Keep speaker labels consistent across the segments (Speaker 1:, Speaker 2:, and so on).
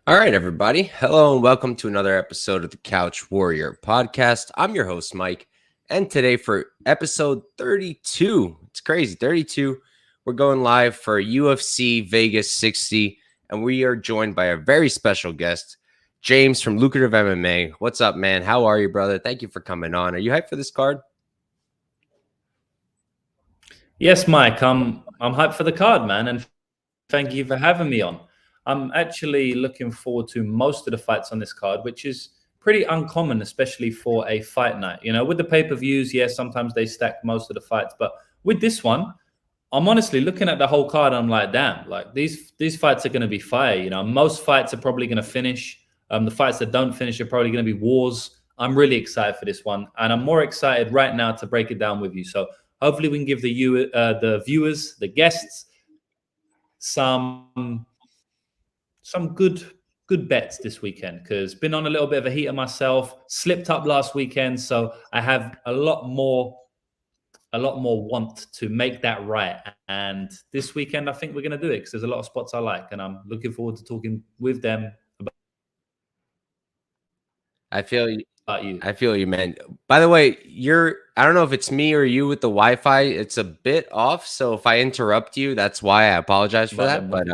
Speaker 1: All right, everybody. Hello and welcome to another episode of the Couch Warrior podcast. I'm your host, Mike. And today for episode 32, it's crazy, 32, we're going live for UFC Vegas 60. And we are joined by a very special guest, James from Lucrative MMA. What's up, man? How are you, brother? Thank you for coming on. Are you hyped for this card?
Speaker 2: Yes, Mike. I'm hyped for the card, man, and thank you for having me on. I'm actually looking forward to most of the fights on this card, which is pretty uncommon, especially for a fight night. You know, with the pay-per-views, yes, sometimes they stack most of the fights, but with this one, I'm honestly looking at the whole card. I'm like, damn, like these fights are going to be fire. You know, most fights are probably going to finish. The fights that don't finish are probably going to be wars. I'm really excited for this one, and I'm more excited right now to break it down with you. So hopefully, we can give the viewers, the guests, some good bets this weekend, because been on a little bit of a heater myself, slipped up last weekend, so I have a lot more want to make that right. And this weekend I think we're going to do it, because there's a lot of spots I like, and I'm looking forward to talking with them
Speaker 1: I feel you.
Speaker 2: about you.
Speaker 1: I feel you, man. By the way, I don't know if it's me or you with the Wi-Fi. It's a bit off. So if I interrupt you, that's why I apologize for that. But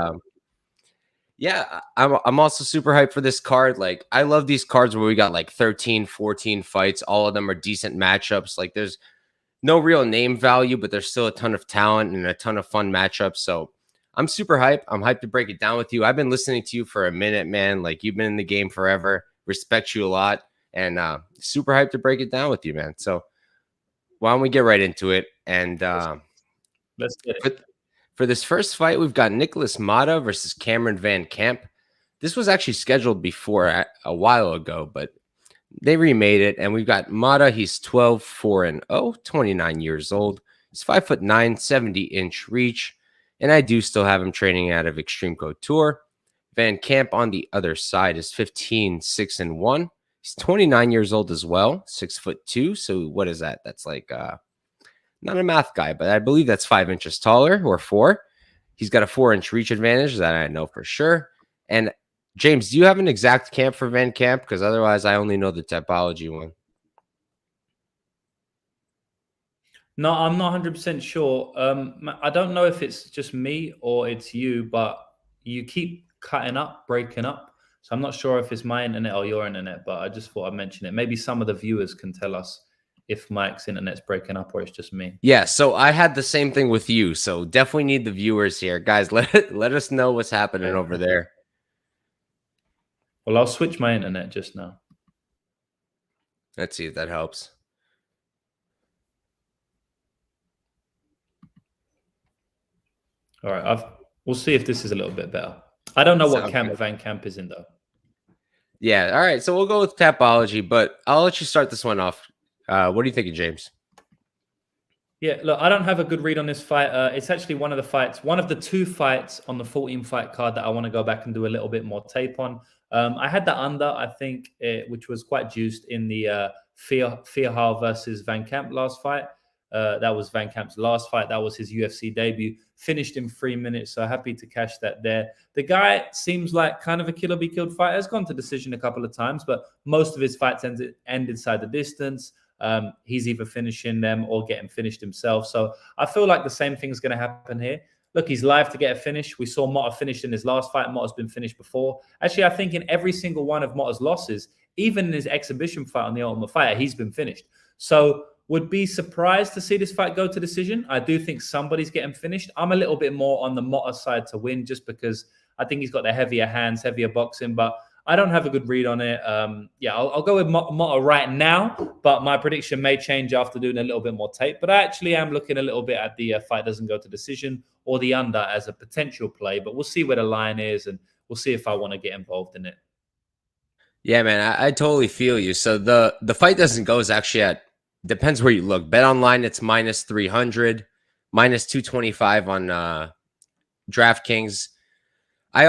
Speaker 1: yeah, I'm also super hyped for this card. Like, I love these cards where we got like 13, 14 fights. All of them are decent matchups. Like, there's no real name value, but there's still a ton of talent and a ton of fun matchups. So I'm super hyped. I'm hyped to break it down with you. I've been listening to you for a minute, man. Like, you've been in the game forever. Respect you a lot. And super hyped to break it down with you, man. So why don't we get right into it? And
Speaker 2: Let's get it.
Speaker 1: For this first fight, we've got Nikolas Motta versus Cameran VanCamp. This was actually scheduled before a while ago, but they remade it. And we've got Motta. He's 12-4-0, 29 years old. He's 5'9", 70-inch reach. And I do still have him training out of Extreme Couture. VanCamp on the other side is 15-6-1. He's 29 years old as well, 6'2". So what is that? That's like not a math guy, but I believe that's 5 inches taller, or 4. He's got a 4-inch reach advantage, that I know for sure. And James, do you have an exact camp for VanCamp? Because otherwise, I only know the typology one.
Speaker 2: No, I'm not 100% sure. I don't know if it's just me or it's you, but you keep cutting up, breaking up. So I'm not sure if it's my internet or your internet, but I just thought I'd mention it. Maybe some of the viewers can tell us if Mike's internet's breaking up or it's just me.
Speaker 1: Yeah, so I had the same thing with you. So definitely need the viewers here. Guys, let us know what's happening over there.
Speaker 2: Well, I'll switch my internet just now.
Speaker 1: Let's see if that helps.
Speaker 2: All right, we'll see if this is a little bit better. I don't know what camp VanCamp is in, though.
Speaker 1: Yeah, all right. So we'll go with Tapology, but I'll let you start this one off. What are you thinking, James?
Speaker 2: Yeah, look, I don't have a good read on this fight. It's actually one of the 2 fights on the 14-fight card that I want to go back and do a little bit more tape on. I had the under, I think, which was quite juiced in the Fierhal versus VanCamp last fight. That was VanCamp's last fight. That was his UFC debut. Finished in 3 minutes, so happy to cash that there. The guy seems like kind of a kill or be killed fighter. Has gone to decision a couple of times, but most of his fights end inside the distance. He's either finishing them or getting finished himself. So I feel like the same thing's going to happen here. Look, he's live to get a finish. We saw Motta finished in his last fight. Motta's been finished before. Actually, I think in every single one of Motta's losses, even in his exhibition fight on the Ultimate Fighter, he's been finished. So would be surprised to see this fight go to decision. I do think somebody's getting finished. I'm a little bit more on the Motta side to win, just because I think he's got the heavier hands, heavier boxing, but I don't have a good read on it. Yeah, I'll go with Motta right now, but my prediction may change after doing a little bit more tape. But I actually am looking a little bit at the fight doesn't go to decision or the under as a potential play, but we'll see where the line is, and we'll see if I want to get involved in it.
Speaker 1: Yeah, man, I totally feel you. So the fight doesn't go is actually at, depends where you look. Bet online, it's minus 300, minus 225 on DraftKings. I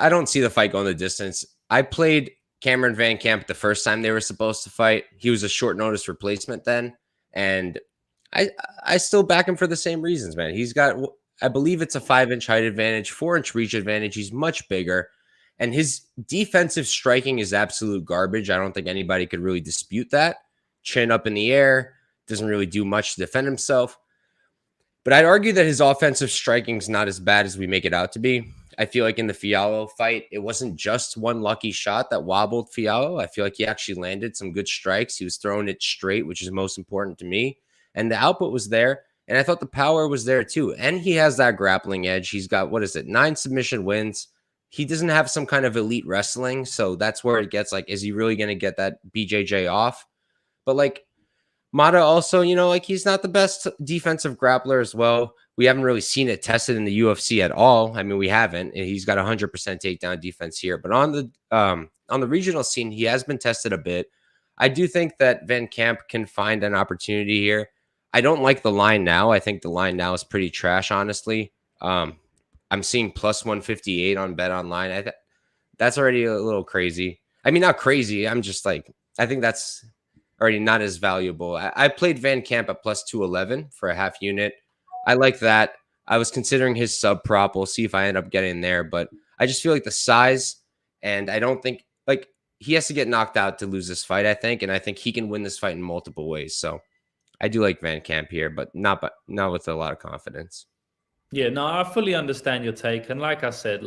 Speaker 1: don't see the fight going the distance. I played Cameran VanCamp the first time they were supposed to fight. He was a short notice replacement then, and I still back him for the same reasons, man. He's got, I believe it's a 5-inch height advantage, 4-inch reach advantage. He's much bigger, And his defensive striking is absolute garbage. I don't think anybody could really dispute that. Chin up in the air, doesn't really do much to defend himself. But I'd argue that his offensive striking is not as bad as we make it out to be. I feel like in the Fialho fight, it wasn't just one lucky shot that wobbled Fialho. I feel like he actually landed some good strikes. He was throwing it straight, which is most important to me. And the output was there. And I thought the power was there too. And he has that grappling edge. He's got, 9 submission wins. He doesn't have some kind of elite wrestling. So that's where it gets like, is he really going to get that BJJ off? But like Motta also, he's not the best defensive grappler as well. We haven't really seen it tested in the UFC at all. I mean, we haven't. He's got 100% takedown defense here. But on the regional scene, he has been tested a bit. I do think that VanCamp can find an opportunity here. I don't like the line now. I think the line now is pretty trash, honestly. I'm seeing plus 158 on Bet Online. That's already a little crazy. I mean, not crazy. I'm just like, I think that's already not as valuable. I played VanCamp at plus 211 for a half unit. I like that. I was considering his sub prop. We'll see if I end up getting there, but I just feel like the size, and I don't think like he has to get knocked out to lose this fight, I think, and I think he can win this fight in multiple ways. So I do like VanCamp here, but not with a lot of confidence.
Speaker 2: Yeah, no, I fully understand your take. And like I said,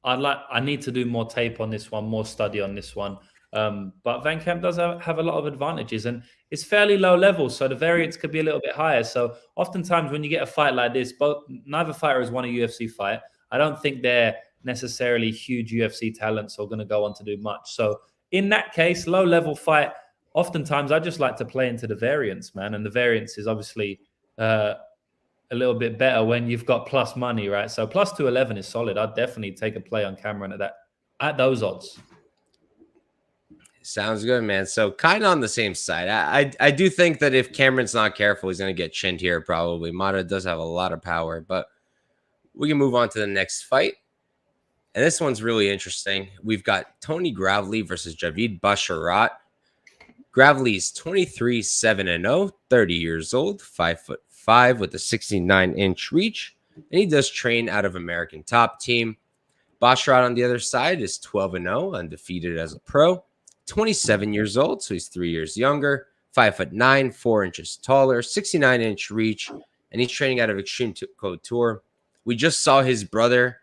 Speaker 2: I need to do more tape on this one, more study on this one. But VanCamp does have a lot of advantages, and it's fairly low level, so the variance could be a little bit higher. So oftentimes when you get a fight like this, neither fighter has won a UFC fight. I don't think they're necessarily huge UFC talents or going to go on to do much. So in that case, low level fight, oftentimes I just like to play into the variance, man. And the variance is obviously a little bit better when you've got plus money, right? So plus 211 is solid. I'd definitely take a play on Cameran at those odds.
Speaker 1: Sounds good, man. So kind of on the same side. I do think that if Cameron's not careful, he's going to get chinned here probably. Motta does have a lot of power, but we can move on to the next fight. And this one's really interesting. We've got Tony Gravely versus Javid Basharat. Gravely's 23-7-0, 30 years old, 5'5" with a 69-inch reach, and he does train out of American Top Team. Basharat on the other side is 12-0, undefeated as a pro. 27 years old, so he's 3 years younger, 5'9", 4 inches taller, 69-inch reach, and he's training out of Extreme Couture. We just saw his brother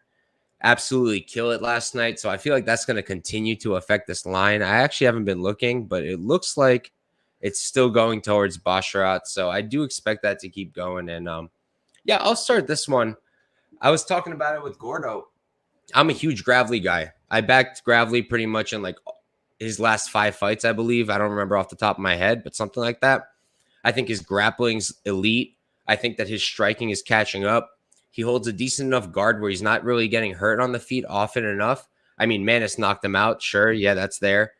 Speaker 1: absolutely kill it last night, so I feel like that's going to continue to affect this line. I actually haven't been looking, but it looks like it's still going towards Basharat, so I do expect that to keep going. And yeah, I'll start this one. I was talking about it with Gordo. I'm a huge Gravely guy. I backed Gravely pretty much in like his last 5 fights, I believe. I don't remember off the top of my head, but something like that. I think his grappling's elite. I think that his striking is catching up. He holds a decent enough guard where he's not really getting hurt on the feet often enough. I mean, Manus knocked him out. Sure, yeah, that's there.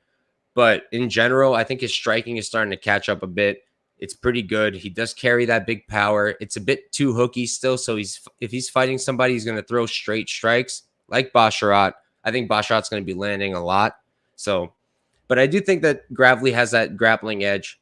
Speaker 1: But in general, I think his striking is starting to catch up a bit. It's pretty good. He does carry that big power. It's a bit too hooky still. So if he's fighting somebody, he's going to throw straight strikes like Basharat. I think Basharat's going to be landing a lot. So, but I do think that Gravely has that grappling edge.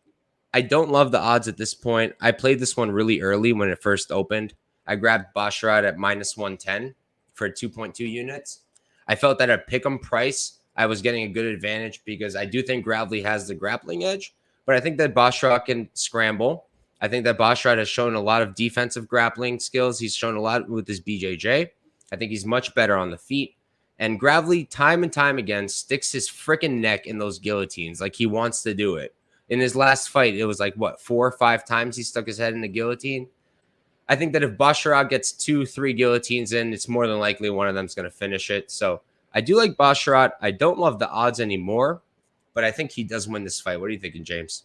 Speaker 1: I don't love the odds at this point. I played this one really early when it first opened. I grabbed Basharat at minus 110 for 2.2 units. I felt that at pick'em price, I was getting a good advantage because I do think Gravely has the grappling edge, but I think that Basharat can scramble. I think that Basharat has shown a lot of defensive grappling skills. He's shown a lot with his BJJ. I think he's much better on the feet. And Gravely, time and time again, sticks his freaking neck in those guillotines like he wants to do it. In his last fight, it was like, 4 or 5 times he stuck his head in the guillotine? I think that if Basharat gets 2-3 guillotines in, it's more than likely one of them's going to finish it. So I do like Basharat. I don't love the odds anymore, but I think he does win this fight. What are you thinking, James?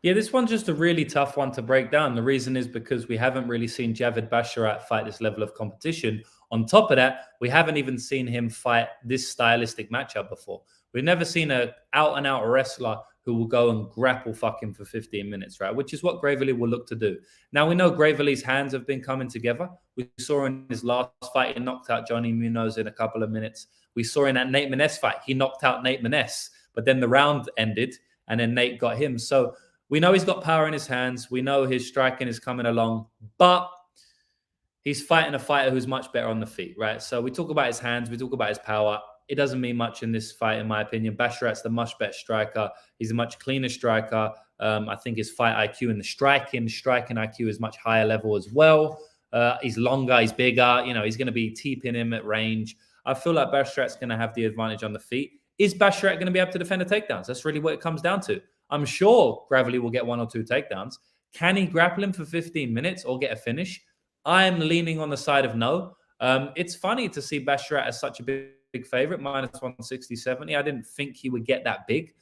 Speaker 2: Yeah, this one's just a really tough one to break down. The reason is because we haven't really seen Javid Basharat fight this level of competition. On top of that, we haven't even seen him fight this stylistic matchup before. We've never seen an out-and-out wrestler who will go and grapple fuck him for 15 minutes, right? Which is what Gravely will look to do. Now, we know Gravely's hands have been coming together. We saw in his last fight, he knocked out Johnny Munoz in a couple of minutes. We saw in that Nate Maness fight, he knocked out Nate Maness, but then the round ended and then Nate got him. So we know he's got power in his hands. We know his striking is coming along, but he's fighting a fighter who's much better on the feet, right? So we talk about his hands, we talk about his power. it doesn't mean much in this fight, in my opinion. Basharat's the much better striker. He's a much cleaner striker. I think his fight IQ and the striking IQ is much higher level as well. He's longer, he's bigger. He's going to be teeping him at range. I feel like Basharat's going to have the advantage on the feet. Is Basharat going to be able to defend the takedowns? That's really what it comes down to. I'm sure Gravely will get 1 or 2 takedowns. Can he grapple him for 15 minutes or get a finish? I'm leaning on the side of no. It's funny to see Basharat as such a big favorite, minus 160-70. I didn't think he would get that big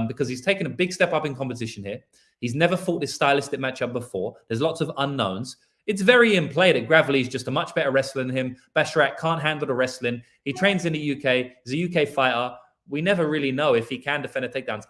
Speaker 2: because he's taken a big step up in competition here. He's never fought this stylistic matchup before. There's lots of unknowns. It's very in play that Gravely is just a much better wrestler than him. Basharat can't handle the wrestling. He trains in the UK. He's a UK fighter. We never really know if he can defend the takedowns.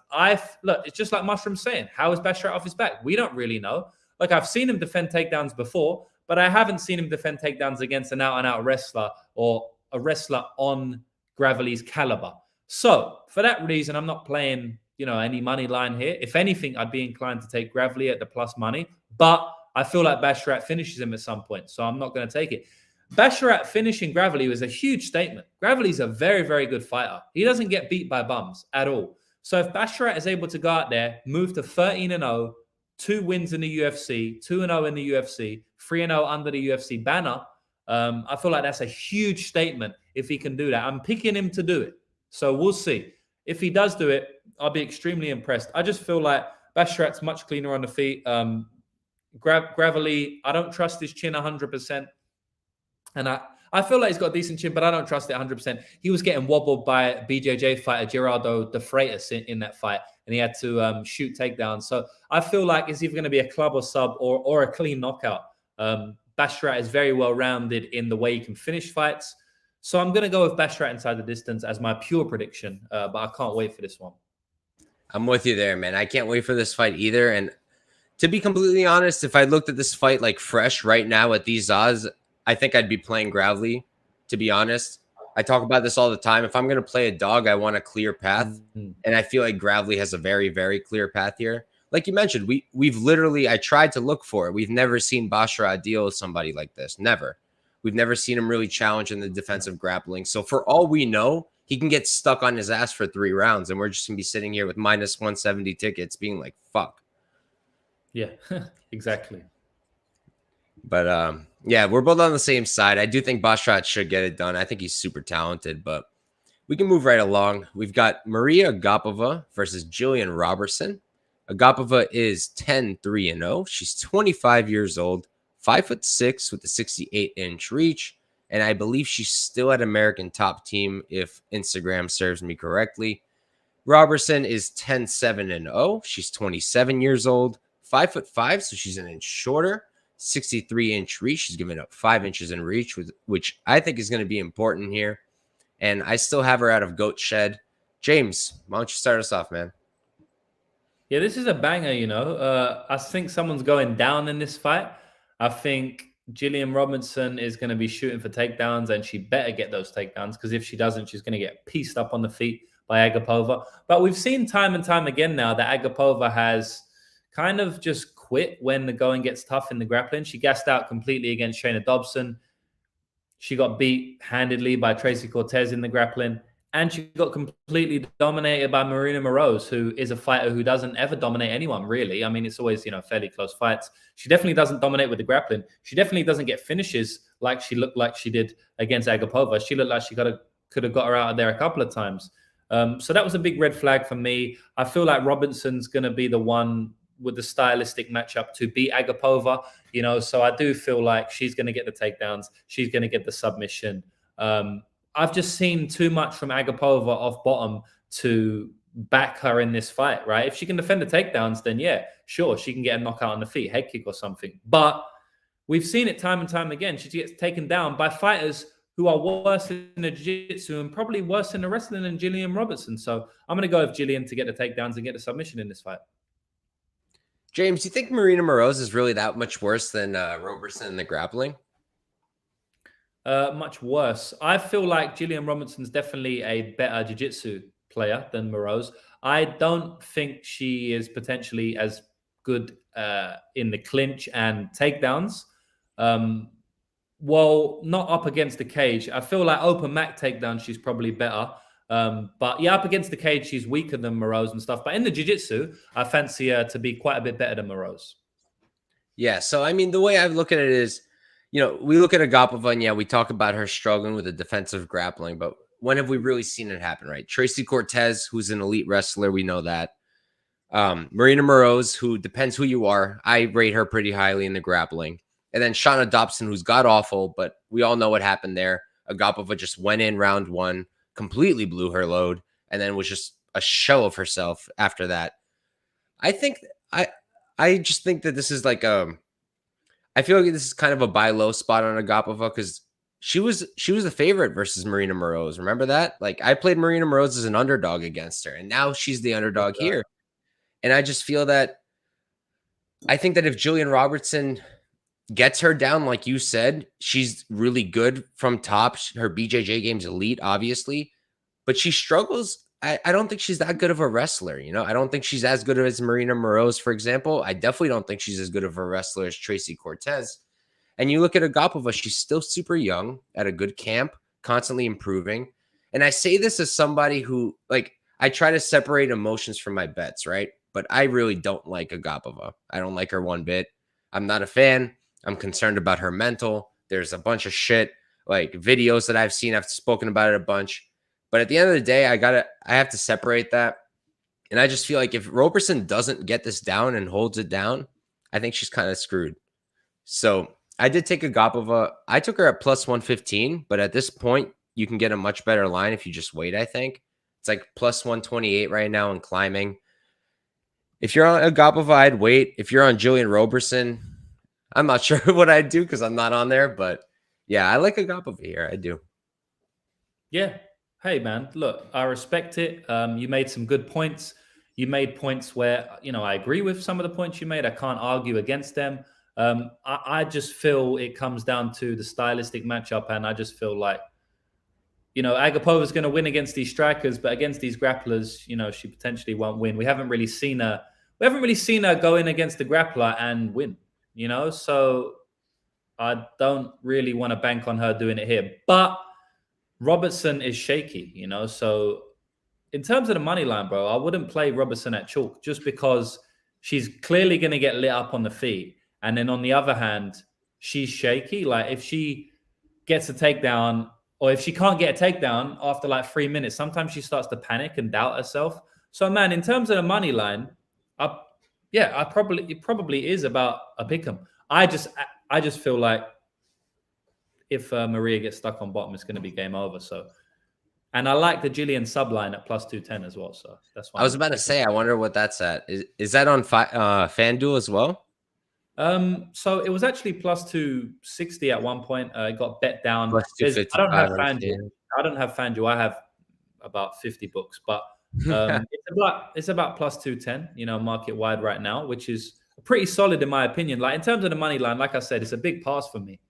Speaker 2: Look, it's just like Mushroom saying, how is Basharat off his back? We don't really know. Like, I've seen him defend takedowns before, but I haven't seen him defend takedowns against an out-and-out wrestler or a wrestler on Gravely's caliber. So, for that reason, I'm not playing, any money line here. If anything, I'd be inclined to take Gravely at the plus money, but I feel like Basharat finishes him at some point, so I'm not going to take it. Basharat finishing Gravely was a huge statement. Gravely's a very, very good fighter. He doesn't get beat by bums at all. So if Basharat is able to go out there, move to 13-0, 2 wins in the UFC, 2-0 in the UFC, 3-0 under the UFC banner, I feel like that's a huge statement if he can do that. I'm picking him to do it. So we'll see. If he does do it, I'll be extremely impressed. I just feel like Basharat's much cleaner on the feet. Gravely, I don't trust his chin 100%. And I feel like he's got a decent chin, but I don't trust it 100%. He was getting wobbled by BJJ fighter Gerardo de Freitas in that fight, and he had to shoot takedowns. So I feel like it's either going to be a club or sub or a clean knockout. Basharat is very well-rounded in the way he can finish fights. So I'm going to go with Basharat inside the distance as my pure prediction, but I can't wait for this one.
Speaker 1: I'm with you there, man. I can't wait for this fight either. And to be completely honest, if I looked at this fight like fresh right now at these odds, I think I'd be playing Gravely, to be honest. I talk about this all the time. If I'm going to play a dog, I want a clear path. And I feel like Gravely has a very, very clear path here. Like you mentioned, we've literally, I tried to look for it. We've never seen Basharat deal with somebody like this. Never. We've never seen him really challenge in the defensive grappling. So for all we know, he can get stuck on his ass for 3 rounds. And we're just going to be sitting here with minus 170 tickets being like, fuck.
Speaker 2: Yeah, exactly.
Speaker 1: But yeah, we're both on the same side. I do think Basharat should get it done. I think he's super talented, but we can move right along. We've got Mariya Agapova versus Gillian Robertson. Agapova is 10-3-0. She's 25 years old, 5'6" with a 68-inch reach, and I believe she's still at American Top Team if Instagram serves me correctly. Robertson is 10-7-0. She's 27 years old, 5'5", so she's an inch shorter. 63-inch reach. She's giving up 5 inches in reach, which I think is going to be important here. And I still have her out of Goat Shed. James, why don't you start us off, man?
Speaker 2: Yeah, this is a banger, I think someone's going down in this fight. I think Gillian Robertson is going to be shooting for takedowns, and she better get those takedowns, because if she doesn't, she's going to get pieced up on the feet by Agapova. But we've seen time and time again now that Agapova has kind of just quit when the going gets tough in the grappling. She gassed out completely against Shayna Dobson. She got beat handedly by Tracy Cortez in the grappling. And she got completely dominated by Marina Moroz, who is a fighter who doesn't ever dominate anyone, really. I mean, it's always, fairly close fights. She definitely doesn't dominate with the grappling. She definitely doesn't get finishes like she looked like she did against Agapova. She looked like she could have got her out of there a couple of times. So that was a big red flag for me. I feel like Robinson's going to be the one with the stylistic matchup to beat Agapova, so I do feel like she's going to get the takedowns. She's going to get the submission. I've just seen too much from Agapova off bottom to back her in this fight, right? If she can defend the takedowns, then yeah, sure, she can get a knockout on the feet, head kick or something. But we've seen it time and time again. She gets taken down by fighters who are worse in the jiu-jitsu and probably worse in the wrestling than Gillian Robertson. So I'm going to go with Gillian to get the takedowns and get the submission in this fight.
Speaker 1: James, do you think Marina Moroz is really that much worse than Robertson in the grappling?
Speaker 2: Much worse. I feel like Gillian Robinson's definitely a better jiu-jitsu player than Moroz. I don't think she is potentially as good in the clinch and takedowns. Well, not up against the cage. I feel like open mat takedowns, she's probably better. But yeah, up against the cage, she's weaker than Morose and stuff. But in the jiu-jitsu, I fancy her to be quite a bit better than Morose.
Speaker 1: Yeah. So, I mean, the way I look at it is, we look at Agapova and yeah, we talk about her struggling with the defensive grappling, but when have we really seen it happen, right? Tracy Cortez, who's an elite wrestler, we know that. Marina Morose, who depends who you are. I rate her pretty highly in the grappling. And then Shauna Dobson, who's god awful, but we all know what happened there. Agapova just went in round one, completely blew her load, and then was just a show of herself after that. I just think that this is like I feel like this is kind of a buy low spot on Agapova because she was the favorite versus Marina Morose. Remember that? Like I played Marina Morose as an underdog against her, and now she's the underdog here. And I just feel that I think that if Gillian Robertson gets her down, like you said, she's really good from top. Her BJJ game's elite, obviously, but she struggles. I don't think she's that good of a wrestler. I don't think she's as good as Marina Morose, for example. I definitely don't think she's as good of a wrestler as Tracy Cortez. And you look at Agapova, she's still super young at a good camp, constantly improving. And I say this as somebody who, like, I try to separate emotions from my bets, right? But I really don't like Agapova. I don't like her one bit. I'm not a fan. I'm concerned about her mental. There's a bunch of shit, like videos that I've seen. I've spoken about it a bunch. But at the end of the day, I have to separate that. And I just feel like if Robertson doesn't get this down and holds it down, I think she's kind of screwed. So I did take Agapova. I took her at plus 115, but at this point, you can get a much better line if you just wait, I think. It's like plus 128 right now and climbing. If you're on Agapova, I'd wait. If you're on Gillian Robertson, I'm not sure what I'd do because I'm not on there. But yeah, I like Agapova here. I do.
Speaker 2: Yeah. Hey, man, look, I respect it. You made some good points. You made points where, I agree with some of the points you made. I can't argue against them. I just feel it comes down to the stylistic matchup. And I just feel like, Agapova is going to win against these strikers, but against these grapplers, she potentially won't win. We haven't really seen her go in against the grappler and win, so I don't really want to bank on her doing it here. But Robertson is shaky, so in terms of the money line, bro, I wouldn't play Robertson at chalk just because she's clearly going to get lit up on the feet. And then on the other hand, she's shaky. Like if she gets a takedown or if she can't get a takedown after like 3 minutes, sometimes she starts to panic and doubt herself. So, man, in terms of the money line, it probably is about a pick 'em. I just feel like if Mariya gets stuck on bottom, it's going to be game over. So, and I like the Gillian subline at plus 210 as well. So that's why
Speaker 1: I was about to say, I wonder what that's at. Is that on FanDuel as well?
Speaker 2: So it was actually plus 260 at one point. It got bet down.
Speaker 1: Plus 255.
Speaker 2: I don't have FanDuel. I have about 50 books, but it's about plus 210, market wide right now, which is pretty solid in my opinion. Like in terms of the money line, like I said, it's a big pass for me.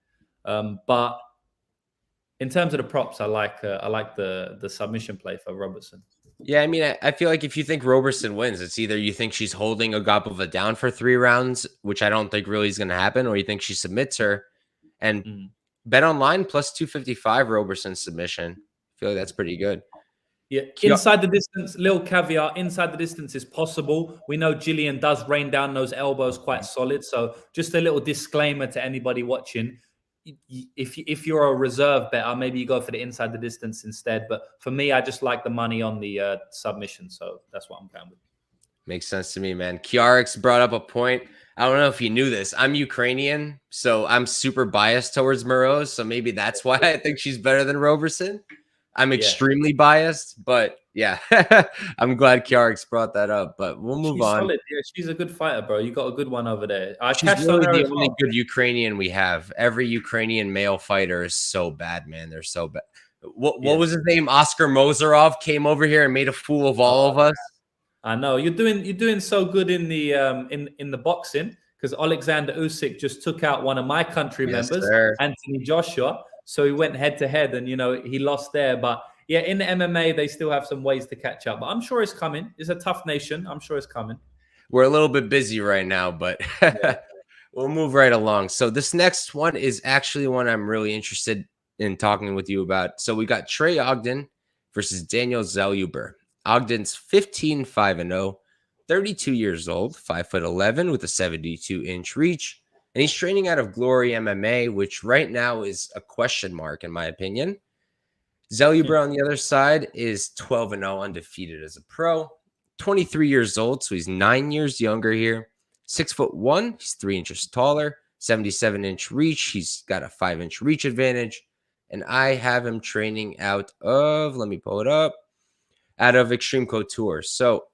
Speaker 2: But in terms of the props, I like the submission play for Robertson.
Speaker 1: Yeah, I mean, I feel like if you think Robertson wins, it's either you think she's holding Agapova down for 3 rounds, which I don't think really is going to happen, or you think she submits her. And bet online plus 255 Robertson submission. I feel like that's pretty good.
Speaker 2: Yeah, inside the distance, little caveat, inside the distance is possible. We know Gillian does rain down those elbows quite solid. So just a little disclaimer to anybody watching. If you're a reserve better, maybe you go for the inside the distance instead. But for me, I just like the money on the submission. So that's what I'm going with.
Speaker 1: Makes sense to me, man. Kiarix brought up a point. I don't know if you knew this. I'm Ukrainian, so I'm super biased towards Morose. So maybe that's why I think she's better than Robertson. I'm extremely biased, but yeah, I'm glad Kiarix brought that up. But we'll move on.
Speaker 2: Solid. Yeah, she's a good fighter, bro. You got a good one over there.
Speaker 1: She's really the only good Ukrainian we have. Every Ukrainian male fighter is so bad, man. They're so bad. What was his name? Oscar Mozarov came over here and made a fool of all of us.
Speaker 2: I know you're doing so good in the in the boxing because Alexander Usyk just took out one of my country members, Anthony Joshua. So he went head to head, and he lost there. But yeah, in the MMA, they still have some ways to catch up. But I'm sure it's coming. It's a tough nation. I'm sure it's coming.
Speaker 1: We're a little bit busy right now, but we'll move right along. So this next one is actually one I'm really interested in talking with you about. So we got Trey Ogden versus Daniel Zellhuber. Ogden's 15-5-0, 32 years old, 5'11" with a 72-inch reach. And he's training out of Glory MMA, which right now is a question mark, in my opinion. Zellhuber on the other side is 12-0, undefeated as a pro. 23 years old, so he's 9 years younger here. 6'1", he's 3 inches taller. 77-inch reach, he's got a 5-inch reach advantage. And I have him training out of, let me pull it up, out of Extreme Couture. So,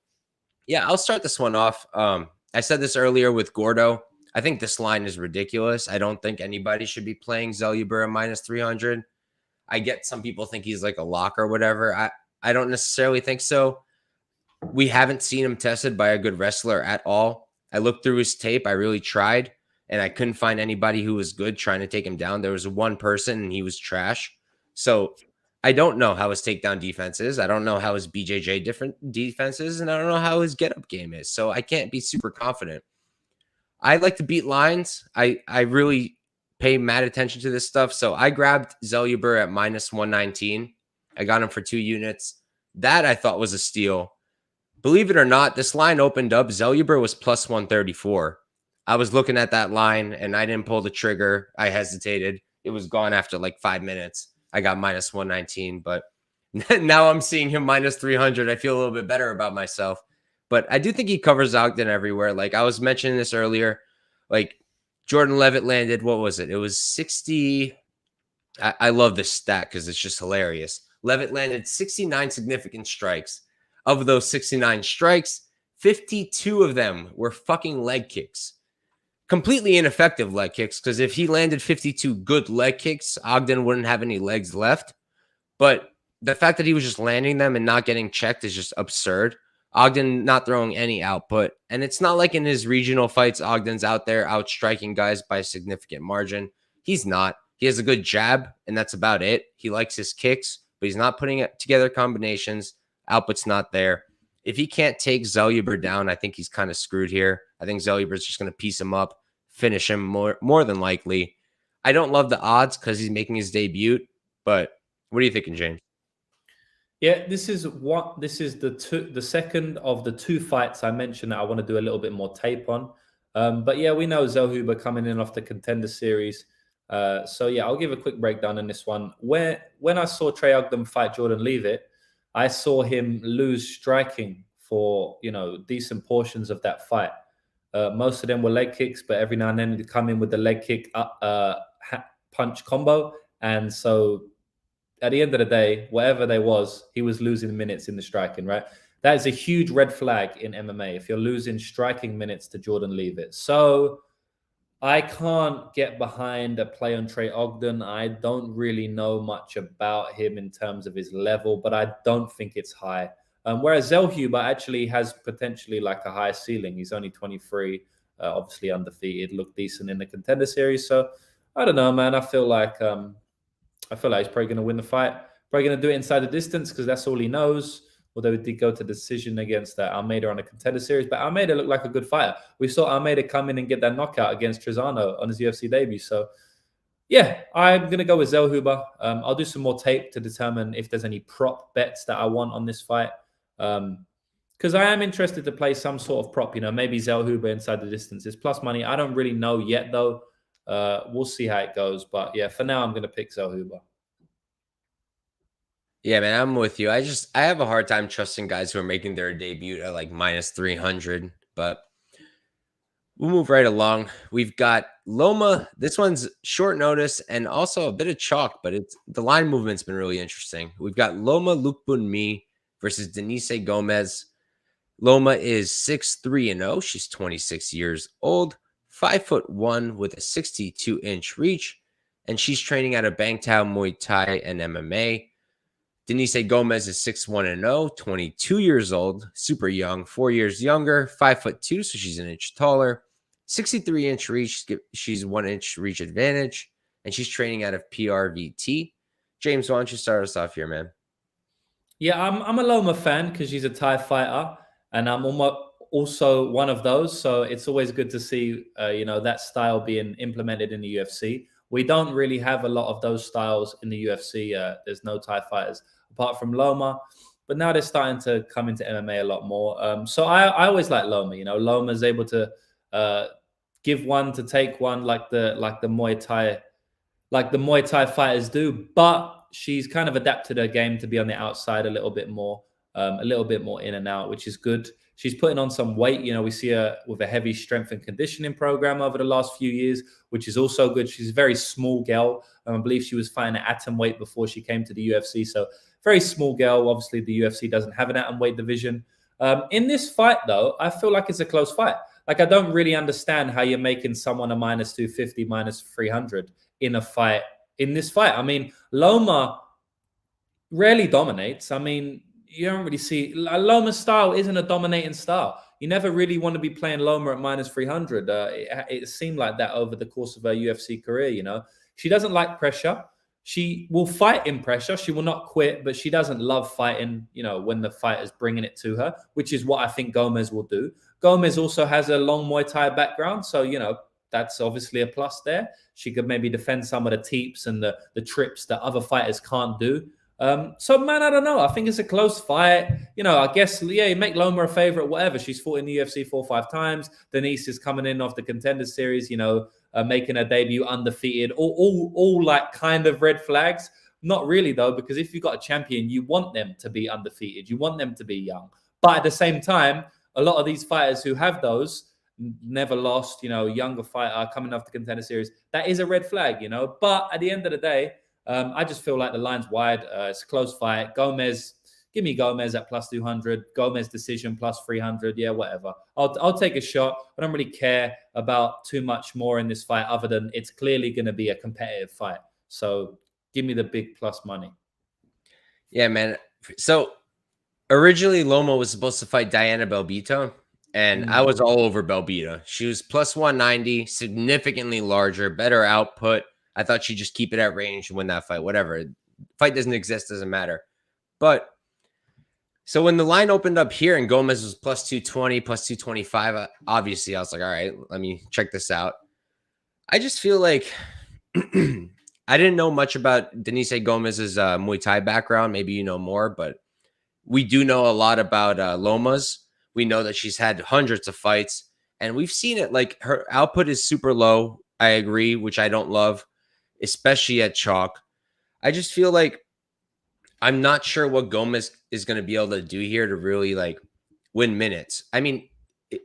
Speaker 1: yeah, I'll start this one off. I said this earlier with Gordo. I think this line is ridiculous. I don't think anybody should be playing Zellhuber at minus 300. I get some people think he's like a lock or whatever. I don't necessarily think so. We haven't seen him tested by a good wrestler at all. I looked through his tape. I really tried, and I couldn't find anybody who was good trying to take him down. There was one person, and he was trash. So I don't know how his takedown defense is. I don't know how his BJJ different defense is, and I don't know how his get-up game is. So I can't be super confident. I like to beat lines. I really pay mad attention to this stuff. So I grabbed Zellhuber at minus 119. I got him for 2 units. That I thought was a steal. Believe it or not, this line opened up. Zellhuber was plus 134. I was looking at that line and I didn't pull the trigger. I hesitated. It was gone after like 5 minutes. I got minus 119, but now I'm seeing him minus 300. I feel a little bit better about myself. But I do think he covers Ogden everywhere. Like I was mentioning this earlier, like Jordan Levitt landed, what was it? It was 60. I love this stat because it's just hilarious. Levitt landed 69 significant strikes. Of those 69 strikes, 52 of them were fucking leg kicks. Completely ineffective leg kicks, because if he landed 52 good leg kicks, Ogden wouldn't have any legs left. But the fact that he was just landing them and not getting checked is just absurd. Ogden not throwing any output. And it's not like in his regional fights, Ogden's out there outstriking guys by a significant margin. He's not. He has a good jab, and that's about it. He likes his kicks, but he's not putting together combinations. Output's not there. If he can't take Zellhuber down, I think he's kind of screwed here. I think Zellhuber's just going to piece him up, finish him more than likely. I don't love the odds because he's making his debut, but what are you thinking, James?
Speaker 2: Yeah, this is the second of the 2 fights I mentioned that I want to do a little bit more tape on. But yeah, we know Zellhuber coming in off the Contender Series. So yeah, I'll give a quick breakdown on this one. When I saw Trey Ogden fight Jordan Leavitt, I saw him lose striking for decent portions of that fight. Most of them were leg kicks, but every now and then he'd come in with the leg kick punch combo, and so at the end of the day, whatever there was, he was losing minutes in the striking, right? That is a huge red flag in MMA if you're losing striking minutes to Jordan Leavitt. So I can't get behind a play on Trey Ogden. I don't really know much about him in terms of his level, but I don't think it's high. Whereas Zellhuber actually has potentially like a high ceiling. He's only 23, obviously undefeated, looked decent in the Contender Series. So I don't know, man. I feel like he's probably going to win the fight. Probably going to do it inside the distance because that's all he knows. Although he did go to decision against Almeida on a Contender Series. But Almeida looked like a good fighter. We saw Almeida come in and get that knockout against Trezano on his UFC debut. So, yeah, I'm going to go with Zellhuber. I'll do some more tape to determine if there's any prop bets that I want on this fight. Because I am interested to play some sort of prop. Maybe Zellhuber inside the distance is plus money. I don't really know yet, though. We'll see how it goes. But, yeah, for now, I'm going to pick Zellhuber.
Speaker 1: Yeah, man, I'm with you. I have a hard time trusting guys who are making their debut at like minus 300, but we'll move right along. We've got Loma. This one's short notice and also a bit of chalk, but the line movement's been really interesting. We've got Loma Lookboonme versus Denise Gomes. Loma is 6'3" She's 26 years old, 5'1" with a 62-inch reach, and she's training at a Bangtao Muay Thai and MMA. Denise Gomes is 6'1" 22 years old, super young, 4 years younger, 5'2", so she's an inch taller, 63-inch reach. She's 1 inch reach advantage, and she's training out of PRVT. James, why don't you start us off here, man?
Speaker 2: Yeah, I'm a Loma fan because she's a Thai fighter, and I'm also one of those. So it's always good to see, that style being implemented in the UFC. We don't really have a lot of those styles in the UFC. There's no Thai fighters apart from Loma. But now they're starting to come into MMA a lot more. So I always like Loma. Loma's able to give one to take one like the Muay Thai fighters do. But she's kind of adapted her game to be on the outside a little bit more in and out, which is good. She's putting on some weight. We see her with a heavy strength and conditioning program over the last few years, which is also good. She's a very small girl. I believe she was fighting at atom weight before she came to the UFC. So very small girl. Obviously, the UFC doesn't have an atom weight division. In this fight, though, I feel like it's a close fight. Like, I don't really understand how you're making someone a minus 250, minus 300 in a fight. In this fight, I mean, Loma rarely dominates. I mean, you don't really see Loma's style isn't a dominating style. You never really want to be playing Loma at minus 300. It seemed like that over the course of her UFC career. She doesn't like pressure. She will fight in pressure. She will not quit, but she doesn't love fighting, when the fighter's bringing it to her, which is what I think Gomes will do. Gomes also has a long Muay Thai background. So, that's obviously a plus there. She could maybe defend some of the teeps and the trips that other fighters can't do. So, man, I don't know. I think it's a close fight. I guess, you make Loma a favorite, whatever. She's fought in the UFC 4 or 5 times. Denise is coming in off the Contender Series, making her debut undefeated. All like kind of red flags. Not really, though, because if you've got a champion, you want them to be undefeated. You want them to be young. But at the same time, a lot of these fighters who have those never lost, younger fighter coming off the Contender Series, that is a red flag, But at the end of the day, I just feel like the line's wide. It's a close fight. Gomes, give me Gomes at plus 200. Gomes decision plus 300. Yeah, whatever. I'll take a shot. I don't really care about too much more in this fight other than it's clearly going to be a competitive fight. So give me the big plus money.
Speaker 1: Yeah, man. So originally Loma was supposed to fight Diana Belbito, and I was all over Belbito. She was plus 190, significantly larger, better output. I thought she'd just keep it at range and win that fight. Whatever. Fight doesn't exist, doesn't matter. But so when the line opened up here and Gomes was plus 220, plus 225, obviously I was like, all right, let me check this out. I just feel like I didn't know much about Denise Gomez's Muay Thai background. Maybe you know more, but we do know a lot about Loma's. We know that she's had hundreds of fights, and we've seen it. Like, her output is super low. I agree, which I don't love, especially at chalk. I just feel like I'm not sure what Gomes is going to be able to do here to really win minutes. I mean,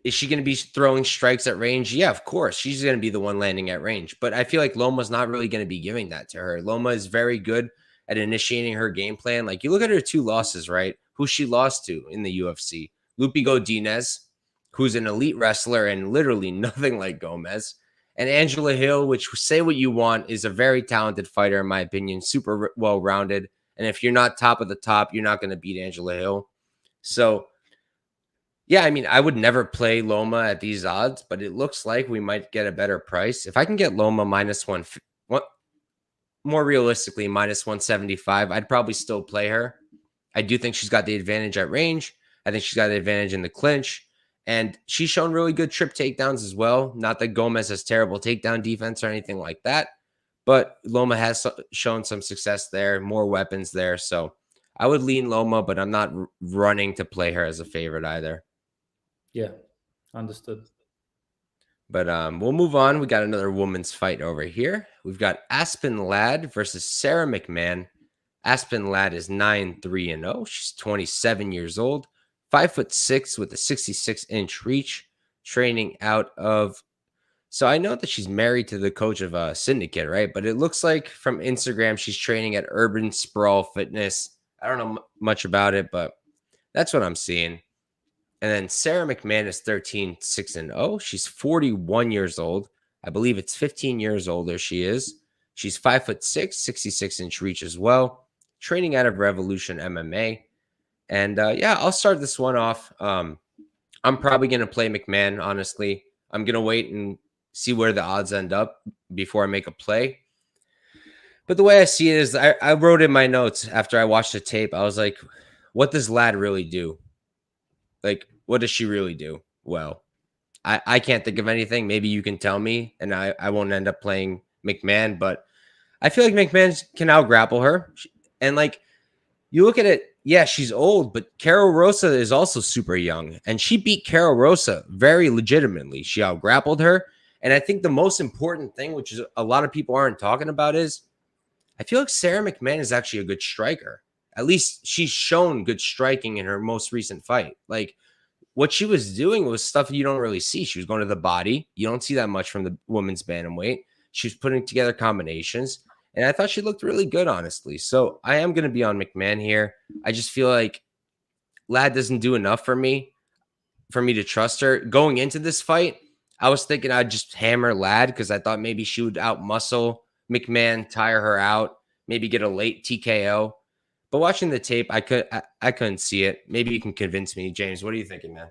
Speaker 1: is she going to be throwing strikes at range? Yeah, of course. She's going to be the one landing at range. But I feel like Loma's not really going to be giving that to her. Loma is very good at initiating her game plan. Like, you look at her 2 losses, right? Who she lost to in the UFC. Lupi Godinez, who's an elite wrestler and literally nothing like Gomes. And Angela Hill, which, say what you want, is a very talented fighter, in my opinion, super well-rounded. And if you're not top of the top, you're not going to beat Angela Hill. So, yeah, I mean, I would never play Loma at these odds, but it looks like we might get a better price. If I can get Loma minus more realistically, minus 175, I'd probably still play her. I do think she's got the advantage at range. I think she's got the advantage in the clinch. And she's shown really good trip takedowns as well. Not that Gomes has terrible takedown defense or anything like that, but Loma has shown some success there, more weapons there. So I would lean Loma, but I'm not running to play her as a favorite either.
Speaker 2: Yeah, understood.
Speaker 1: But we'll move on. We got another women's fight over here. We've got Aspen Ladd versus Sara McMann. Aspen Ladd is 9-3-0. She's 27 years old, 5'6" with a 66-inch reach, training out of. So I know that she's married to the coach of Syndicate, right? But it looks like from Instagram she's training at Urban Sprawl Fitness. I don't know much about it, but that's what I'm seeing. And then Sara McMann is 13-6-0. She's 41 years old. I believe it's 15 years older she is. She's 5'6", 66-inch reach as well. Training out of Revolution MMA. And yeah, I'll start this one off. I'm probably going to play McMann, honestly. I'm going to wait and see where the odds end up before I make a play. But the way I see it is I wrote in my notes after I watched the tape. I was like, what does Ladd really do? Like, what does she really do? Well, I can't think of anything. Maybe you can tell me, and I won't end up playing McMann, but I feel like McMann can out-grapple her. And like, you look at it, yeah, she's old, but Carol Rosa is also super young. And she beat Carol Rosa very legitimately. She out-grappled her. And I think the most important thing, which is a lot of people aren't talking about, is I feel like Sara McMann is actually a good striker. At least she's shown good striking in her most recent fight. Like, what she was doing was stuff you don't really see. She was going to the body. You don't see that much from the women's bantamweight. She was putting together combinations. And I thought she looked really good, honestly. So I am going to be on McMann here. I just feel like Ladd doesn't do enough for me to trust her. Going into this fight, I was thinking I'd just hammer Ladd because I thought maybe she would outmuscle McMann, tire her out, maybe get a late TKO. But watching the tape, I couldn't see it. Maybe you can convince me. James, what are you thinking, man?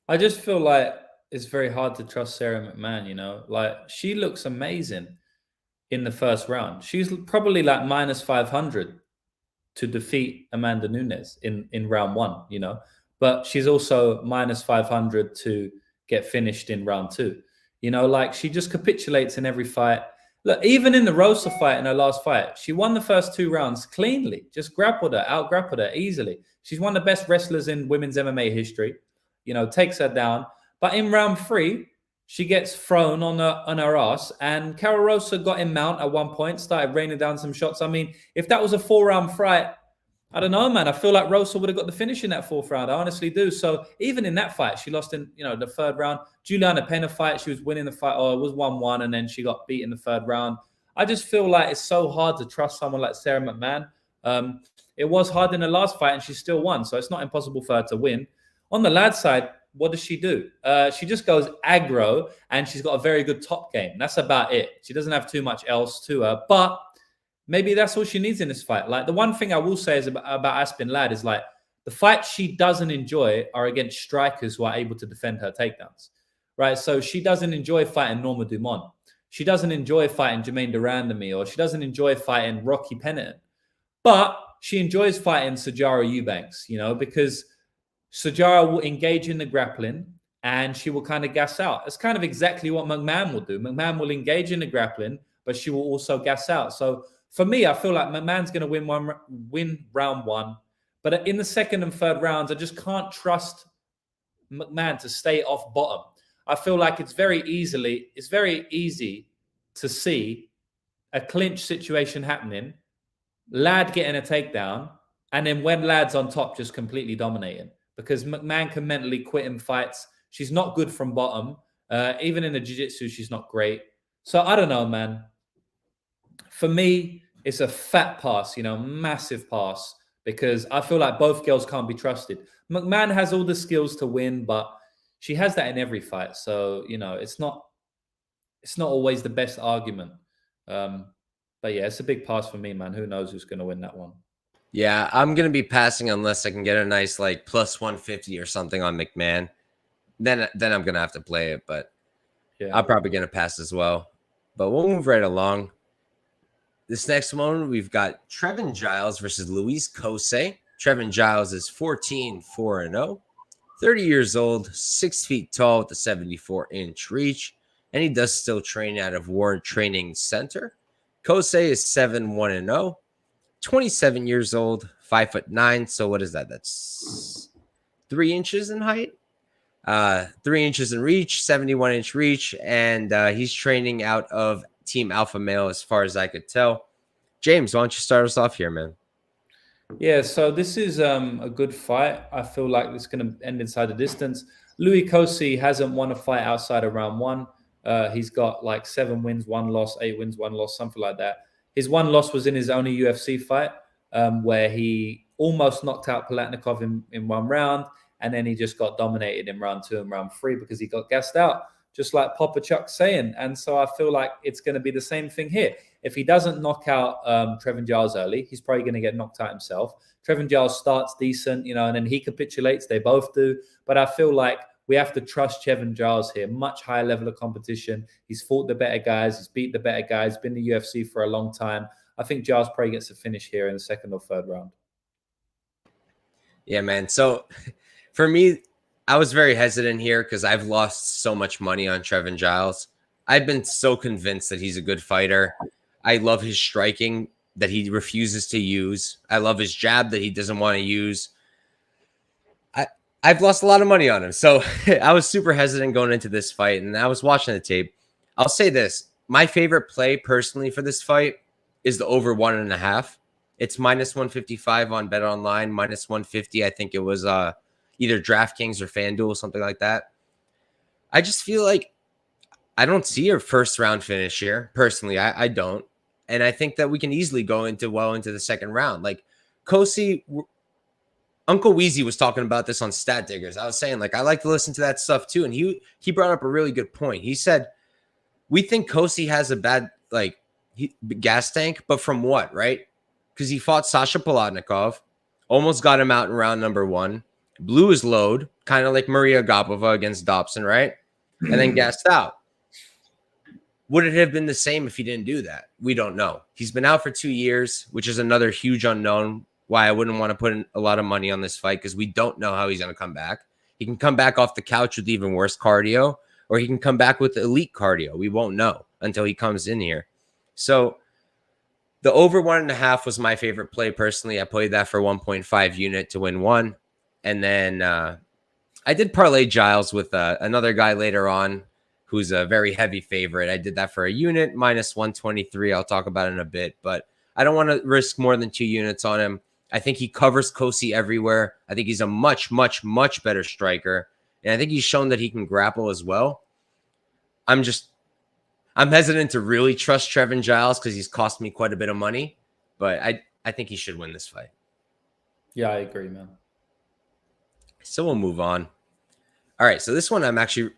Speaker 2: I just feel like it's very hard to trust Sara McMann, you know? Like, she looks amazing in the first round. She's probably like minus 500 to defeat Amanda Nunes in round one, you know? But she's also minus 500 to get finished in round two. You know, like, she just capitulates in every fight. Look, even in the Rosa fight, in her last fight, she won the first 2 rounds cleanly, just grappled her, out-grappled her easily. She's one of the best wrestlers in women's MMA history, you know, takes her down. But in round 3, she gets thrown on her ass, and Carol Rosa got in mount at one point, started raining down some shots. I mean, if that was a 4-round fight, I don't know, man. I feel like Rosa would have got the finish in that 4th round. I honestly do. So even in that fight, she lost in, you know, the 3rd round. Juliana Pena fight, she was winning the fight. Oh, it was 1-1, and then she got beat in the 3rd round. I just feel like it's so hard to trust someone like Sara McMann. It was hard in the last fight, and she still won. So it's not impossible for her to win. On the Ladd side, what does she do? She just goes aggro, and she's got a very good top game. That's about it. She doesn't have too much else to her, but maybe that's all she needs in this fight. Like, the one thing I will say is about Aspen Ladd is, like, the fights she doesn't enjoy are against strikers who are able to defend her takedowns, right? So she doesn't enjoy fighting Norma Dumont. She doesn't enjoy fighting Jermaine Durandamy, or she doesn't enjoy fighting Rocky Pennington. But she enjoys fighting Sijara Eubanks, you know, because Sijara will engage in the grappling and she will kind of gas out. It's kind of exactly what McMann will do. McMann will engage in the grappling, but she will also gas out. So for me, I feel like McMahon's going to win round 1. But in the 2nd and 3rd rounds, I just can't trust McMann to stay off bottom. I feel like it's very easy to see a clinch situation happening, Ladd getting a takedown, and then when Ladd's on top, just completely dominating. Because McMann can mentally quit in fights. She's not good from bottom. Even in the jiu-jitsu, she's not great. So I don't know, man. For me, it's a fat pass, you know, massive pass, because I feel like both girls can't be trusted. McMann has all the skills to win, but she has that in every fight. So, you know, it's not always the best argument. But yeah, it's a big pass for me, man. Who knows who's going to win that one?
Speaker 1: Yeah, I'm going to be passing unless I can get a nice, like, plus 150 or something on McMann. Then I'm going to have to play it, but yeah, I'm probably going to pass as well. But we'll move right along. This next one, we've got Trevin Giles versus Luis Cosce. Trevin Giles is 14-4-0, 30 years old, 6 feet tall with a 74-inch reach, and he does still train out of Warren Training Center. Cosce is 7-1-0, 27 years old, 5'9". So what is that? That's 3 inches in height, 3 inches in reach, 71-inch reach, and he's training out of Team Alpha Male as far as I could tell. James, why don't you start us off here, man?
Speaker 2: Yeah, so this is a good fight. I feel like it's going to end inside the distance. Louis Cosce hasn't won a fight outside of round 1. He's got like 7 wins, 1 loss, 8 wins, 1 loss, something like that. His 1 loss was in his only UFC fight, where he almost knocked out Palatnikov in 1 round, and then he just got dominated in round 2 and round 3 because he got gassed out, just like Papa Chuck's saying. And so I feel like it's going to be the same thing here. If he doesn't knock out Trevin Giles early, he's probably going to get knocked out himself. Trevin Giles starts decent, you know, and then he capitulates. They both do. But I feel like we have to trust Trevin Giles here. Much higher level of competition. He's fought the better guys. He's beat the better guys. Been in the UFC for a long time. I think Giles probably gets a finish here in the 2nd or 3rd round.
Speaker 1: Yeah, man. So for me, I was very hesitant here because I've lost so much money on Trevin Giles. I've been so convinced that he's a good fighter. I love his striking that he refuses to use. I love his jab that he doesn't want to use. I've lost a lot of money on him. So I was super hesitant going into this fight, and I was watching the tape. I'll say this. My favorite play personally for this fight is the over 1.5. It's minus 155 on Bet Online, minus 150. I think it was either DraftKings or FanDuel, something like that. I just feel like I don't see a first round finish here. Personally, I don't. And I think that we can easily go into the second round. Like Cosce, Uncle Weezy was talking about this on Stat Diggers. I was saying, like, I like to listen to that stuff too. And he brought up a really good point. He said, we think Cosce has a bad, gas tank, but from what, right? Because he fought Sasha Palatnikov, almost got him out in round number 1, blew his load, kind of like Mariya Agapova against Dobson, right? And then gassed out. Would it have been the same if he didn't do that? We don't know. He's been out for 2 years, which is another huge unknown. Why I wouldn't want to put in a lot of money on this fight, because we don't know how he's going to come back. He can come back off the couch with even worse cardio, or he can come back with elite cardio. We won't know until he comes in here. So the over 1.5 was my favorite play personally. I played that for 1.5 unit to win 1. And then I did parlay Giles with another guy later on who's a very heavy favorite. I did that for a unit, minus 123. I'll talk about it in a bit, but I don't want to risk more than 2 units on him. I think he covers Cosce everywhere. I think he's a much, much, much better striker. And I think he's shown that he can grapple as well. I'm hesitant to really trust Trevin Giles because he's cost me quite a bit of money. But I think he should win this fight.
Speaker 2: Yeah, I agree, man.
Speaker 1: So we'll move on. All right, so this one I'm actually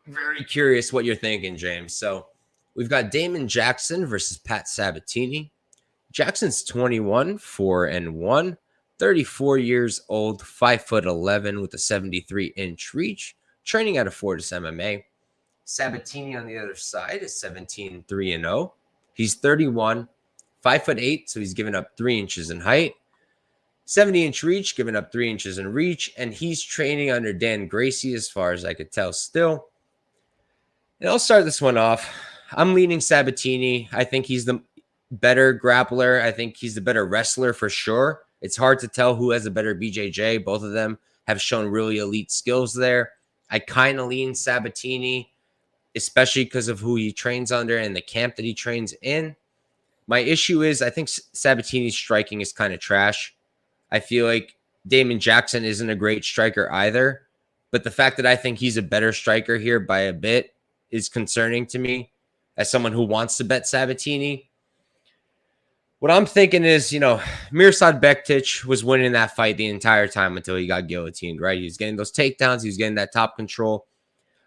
Speaker 1: very curious what you're thinking, James. So we've got Damon Jackson versus Pat Sabatini. Jackson's 21, 4-1, 34 years old, 5'11" with a 73-inch reach, training out of Fortis MMA. Sabatini on the other side is 17, 3-0. He's 31, 5'8", so he's given up 3 inches in height. 70-inch reach, giving up 3 inches in reach, and he's training under Dan Gracie as far as I could tell still. And I'll start this one off. I'm leaning Sabatini. I think he's the better grappler. I think he's the better wrestler for sure. It's hard to tell who has a better BJJ. Both of them have shown really elite skills there. I kind of lean Sabatini, especially because of who he trains under and the camp that he trains in. My issue is I think Sabatini's striking is kind of trash. I feel like Damon Jackson isn't a great striker either. But the fact that I think he's a better striker here by a bit is concerning to me as someone who wants to bet Sabatini. What I'm thinking is, Mirsad Bektic was winning that fight the entire time until he got guillotined, right? He was getting those takedowns. He was getting that top control.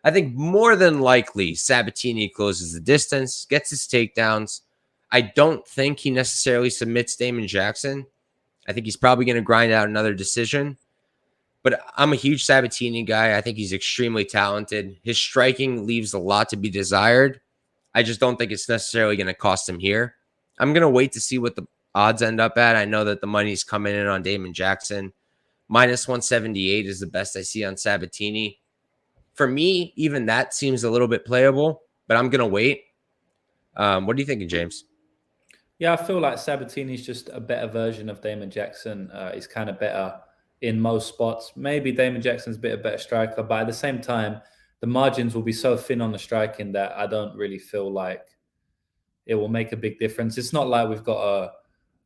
Speaker 1: I think more than likely Sabatini closes the distance, gets his takedowns. I don't think he necessarily submits Damon Jackson. I think he's probably going to grind out another decision. But I'm a huge Sabatini guy. I think he's extremely talented. His striking leaves a lot to be desired. I just don't think it's necessarily going to cost him here. I'm going to wait to see what the odds end up at. I know that the money's coming in on Damon Jackson. Minus 178 is the best I see on Sabatini. For me, even that seems a little bit playable, but I'm going to wait. What are you thinking, James?
Speaker 2: Yeah, I feel like Sabatini's just a better version of Damon Jackson. He's kind of better in most spots. Maybe Damon Jackson's a better striker, but at the same time, the margins will be so thin on the striking that I don't really feel like it will make a big difference. It's not like we've got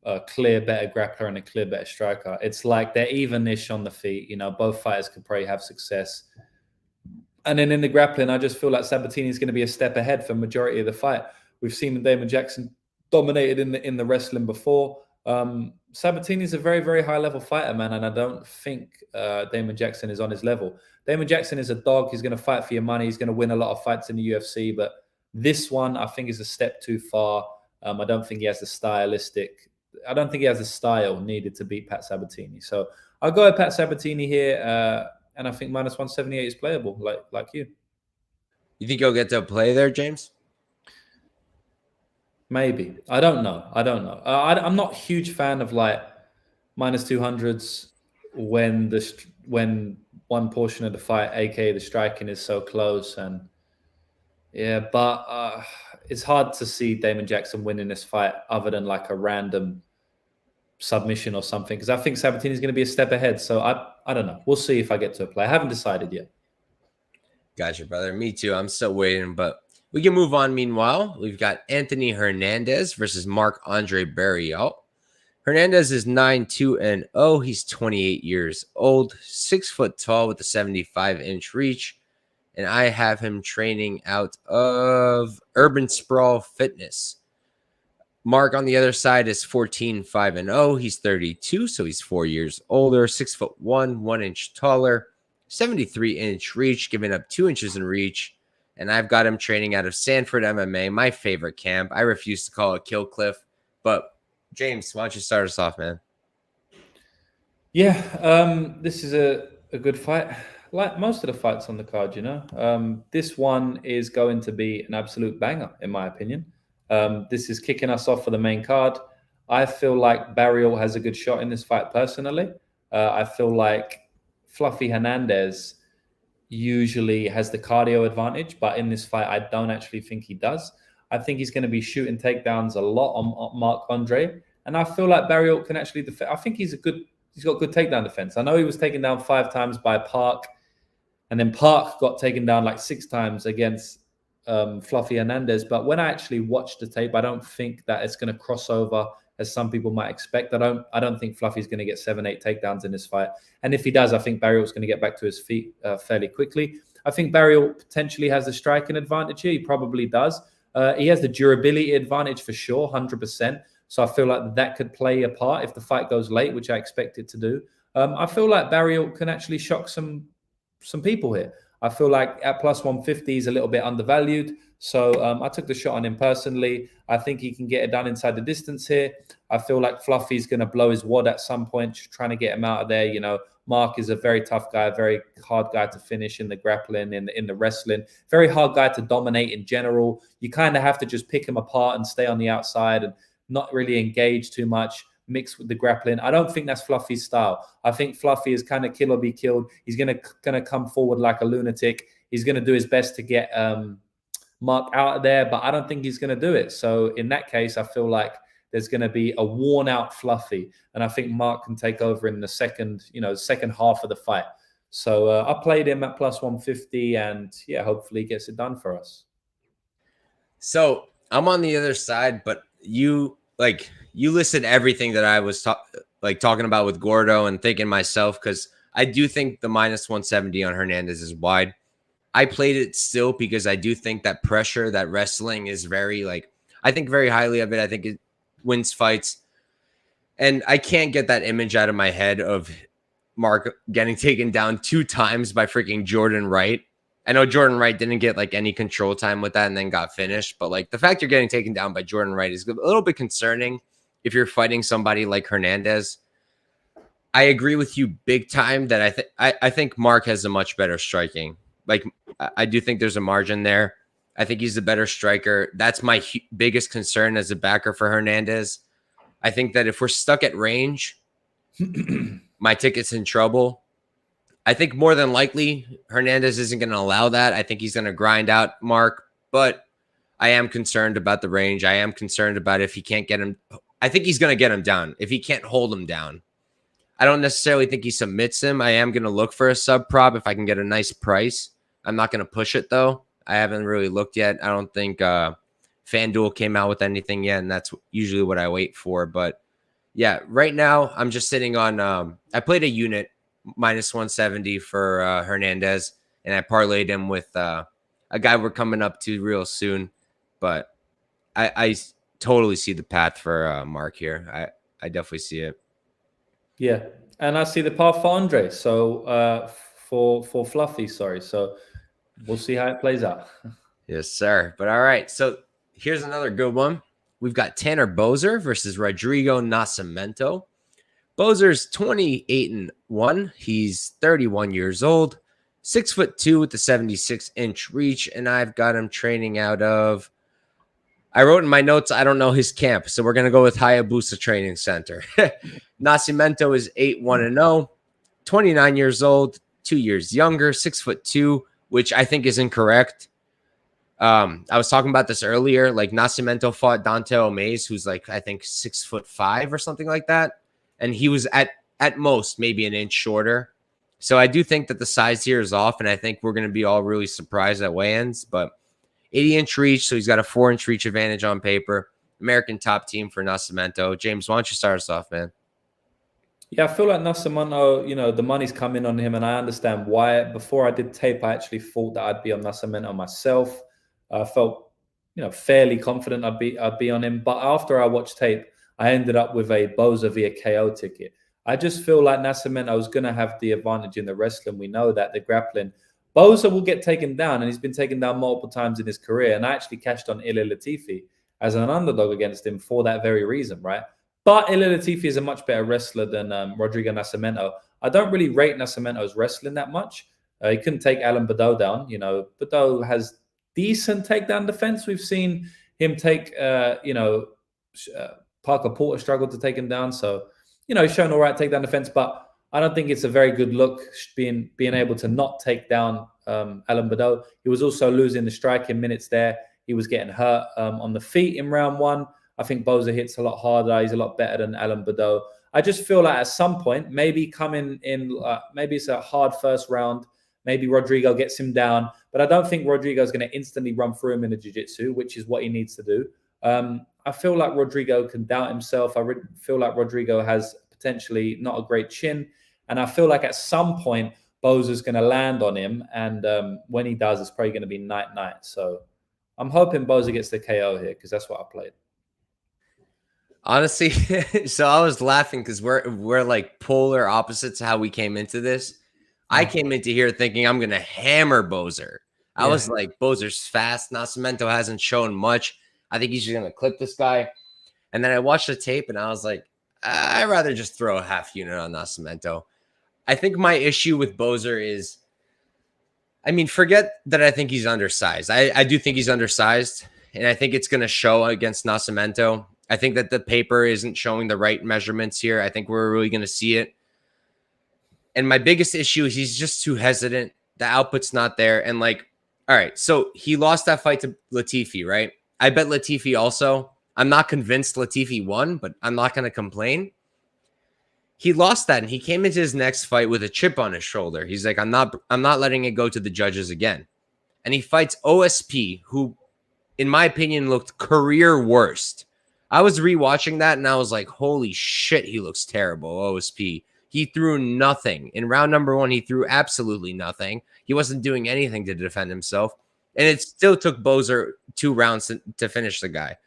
Speaker 2: a clear better grappler and a clear better striker. It's like they're even-ish on the feet. Both fighters could probably have success. And then in the grappling, I just feel like Sabatini is going to be a step ahead for majority of the fight. We've seen Damon Jackson dominated in the wrestling before. Sabatini is a very, very high-level fighter, man, and I don't think Damon Jackson is on his level. Damon Jackson is a dog. He's going to fight for your money. He's going to win a lot of fights in the UFC, but this one, I think, is a step too far. I don't think he has the style needed to beat Pat Sabatini. So I'll go with Pat Sabatini here, and I think minus 178 is playable, like you.
Speaker 1: You think you'll get to play there, James?
Speaker 2: Maybe. I don't know. I'm not a huge fan of minus 200s when one portion of the fight, aka the striking, is so close. And Yeah, but it's hard to see Damon Jackson winning this fight other than like a random submission or something, because I think Sabatini is going to be a step ahead. So I don't know. We'll see if I get to a play. I haven't decided yet.
Speaker 1: Gotcha, brother. Me too. I'm still waiting, but we can move on. Meanwhile, we've got Anthony Hernandez versus Marc-Andre Barriault. Hernandez is 9-2-0. He's 28 years old, 6 foot tall with a 75-inch reach. And I have him training out of Urban Sprawl Fitness. Mark on the other side is 14-5-0. He's 32, so he's 4 years older, 6'1", 1 inch taller, 73-inch reach, giving up 2 inches in reach. And I've got him training out of Sanford MMA, my favorite camp. I refuse to call it Kill Cliff, but James, why don't you start us off, man?
Speaker 2: Yeah, this is a good fight. Like most of the fights on the card, this one is going to be an absolute banger, in my opinion. This is kicking us off for the main card. I feel like Barriault has a good shot in this fight personally. I feel like Fluffy Hernandez usually has the cardio advantage, but in this fight, I don't actually think he does. I think he's going to be shooting takedowns a lot on Marc-Andre, and I feel like Barriault can actually defend. I think he's got good takedown defense. I know he was taken down 5 times by Park, and then Park got taken down like 6 times against Fluffy Hernandez. But when I actually watched the tape, I don't think that it's going to cross over as some people might expect. I don't think Fluffy's going to get 7-8 takedowns in this fight. And if he does, I think Barriault's going to get back to his feet fairly quickly. I think Barriault potentially has the striking advantage here. He probably does. He has the durability advantage for sure, 100%. So I feel like that could play a part if the fight goes late, which I expect it to do. I feel like Barriault can actually shock some people here. I feel like at plus 150 he's a little bit undervalued. So I took the shot on him personally. I think he can get it done inside the distance here. I feel like Fluffy's going to blow his wad at some point, trying to get him out of there. Mark is a very tough guy, very hard guy to finish in the grappling, in the wrestling. Very hard guy to dominate in general. You kind of have to just pick him apart and stay on the outside and not really engage too much, mixed with the grappling. I don't think that's Fluffy's style. I think Fluffy is kind of kill or be killed. He's gonna come forward like a lunatic. He's gonna do his best to get Mark out of there, but I don't think he's gonna do it. So in that case, I feel like there's gonna be a worn out Fluffy, and I think Mark can take over in the second half of the fight. So I played him at plus 150, and yeah, hopefully he gets it done for us.
Speaker 1: So I'm on the other side, but you listed everything that I was talking about with Gordo and thinking myself, because I do think the minus 170 on Hernandez is wide. I played it still because I do think that pressure, that wrestling is very, I think very highly of it. I think it wins fights. And I can't get that image out of my head of Mark getting taken down 2 times by freaking Jordan Wright. I know Jordan Wright didn't get any control time with that and then got finished, but the fact you're getting taken down by Jordan Wright is a little bit concerning if you're fighting somebody like Hernandez. I agree with you big time that I think Mark has a much better striking. I do think there's a margin there. I think he's the better striker. That's my biggest concern as a backer for Hernandez. I think that if we're stuck at range, my ticket's in trouble. I think more than likely Hernandez isn't going to allow that. I think he's going to grind out Mark, but I am concerned about the range. I am concerned about if he can't get him. I think he's going to get him down if he can't hold him down. I don't necessarily think he submits him. I am going to look for a sub prop if I can get a nice price. I'm not going to push it though. I haven't really looked yet. I don't think FanDuel came out with anything yet, and that's usually what I wait for. But yeah, right now I'm just sitting on I played a unit minus 170 for Hernandez, and I parlayed him with a guy we're coming up to real soon. But I totally see the path for Mark here. I definitely see it.
Speaker 2: Yeah, and I see the path for Andre. So for Fluffy, sorry. So we'll see how it plays out.
Speaker 1: Yes, sir. But all right, so here's another good one. We've got Tanner Boser versus Rodrigo Nascimento. Boser's 28-1. He's 31 years old, 6'2" with the 76-inch reach, and I've got him training out of. I wrote in my notes, I don't know his camp, so we're gonna go with Hayabusa Training Center. Nascimento is 8-1-0, 29 years old, 2 years younger, 6'2", which I think is incorrect. I was talking about this earlier. Like Nascimento fought Dante Omaze, who's like I think 6'5" or something like that, and he was at most maybe an inch shorter. So I do think that the size here is off, and I think we're going to be all really surprised at weigh-ins. But 80-inch reach, so he's got a 4-inch reach advantage on paper. American top team for Nascimento. James, why don't you start us off, man?
Speaker 2: Yeah, I feel like Nascimento, you know, the money's coming on him, and I understand why. Before I did tape, I actually thought that I'd be on Nascimento myself. I felt, you know, fairly confident I'd be on him. But after I watched tape, I ended up with a Boser via KO ticket. I just feel like Nascimento is going to have the advantage in the wrestling. We know that the grappling. Boser will get taken down, and he's been taken down multiple times in his career. And I actually cashed on Ilir Latifi as an underdog against him for that very reason, right? But Ilir Latifi is a much better wrestler than Rodrigo Nascimento. I don't really rate Nascimento's wrestling that much. He couldn't take Alan Badeau down. You know, Badeau has decent takedown defense. We've seen him take, Parker Porter struggled to take him down. So, you know, he's shown all right takedown defense, but I don't think it's a very good look being able to not take down Alan Badeau. He was also losing the striking minutes there. He was getting hurt on the feet in round one. I think Boser hits a lot harder. He's a lot better than Alan Badeau. I just feel like at some point, maybe coming in, maybe it's a hard first round. Maybe Rodrigo gets him down. But I don't think Rodrigo is going to instantly run through him in the jiu-jitsu, which is what he needs to do. I feel like Rodrigo can doubt himself. I feel like Rodrigo has potentially not a great chin. And I feel like at some point, Boser's going to land on him. And when he does, it's probably going to be night-night. So I'm hoping Boser gets the KO here because that's what I played.
Speaker 1: Honestly, so I was laughing because we're like polar opposites how we came into this. I came into here thinking I'm gonna hammer Boser. I was like, Boser's fast. Nascimento hasn't shown much. I think he's just gonna clip this guy. And then I watched the tape and I was like, I'd rather just throw a half unit on Nascimento. I think my issue with Boser is, I mean, forget that I think he's undersized. I do think he's undersized, and I think it's gonna show against Nascimento. I think that the paper isn't showing the right measurements here. I think we're really going to see it. And my biggest issue is he's just too hesitant. The output's not there. And like, all right, so he lost that fight to Latifi, right? I bet Latifi also. I'm not convinced Latifi won, but I'm not going to complain. He lost that, and he came into his next fight with a chip on his shoulder. He's like, I'm not letting it go to the judges again. And he fights OSP, who, in my opinion, looked career worst. I was rewatching that and I was like, holy shit, he looks terrible, OSP. He threw nothing. In round number one, he threw absolutely nothing. He wasn't doing anything to defend himself. And it still took Boser 2 rounds to finish the guy.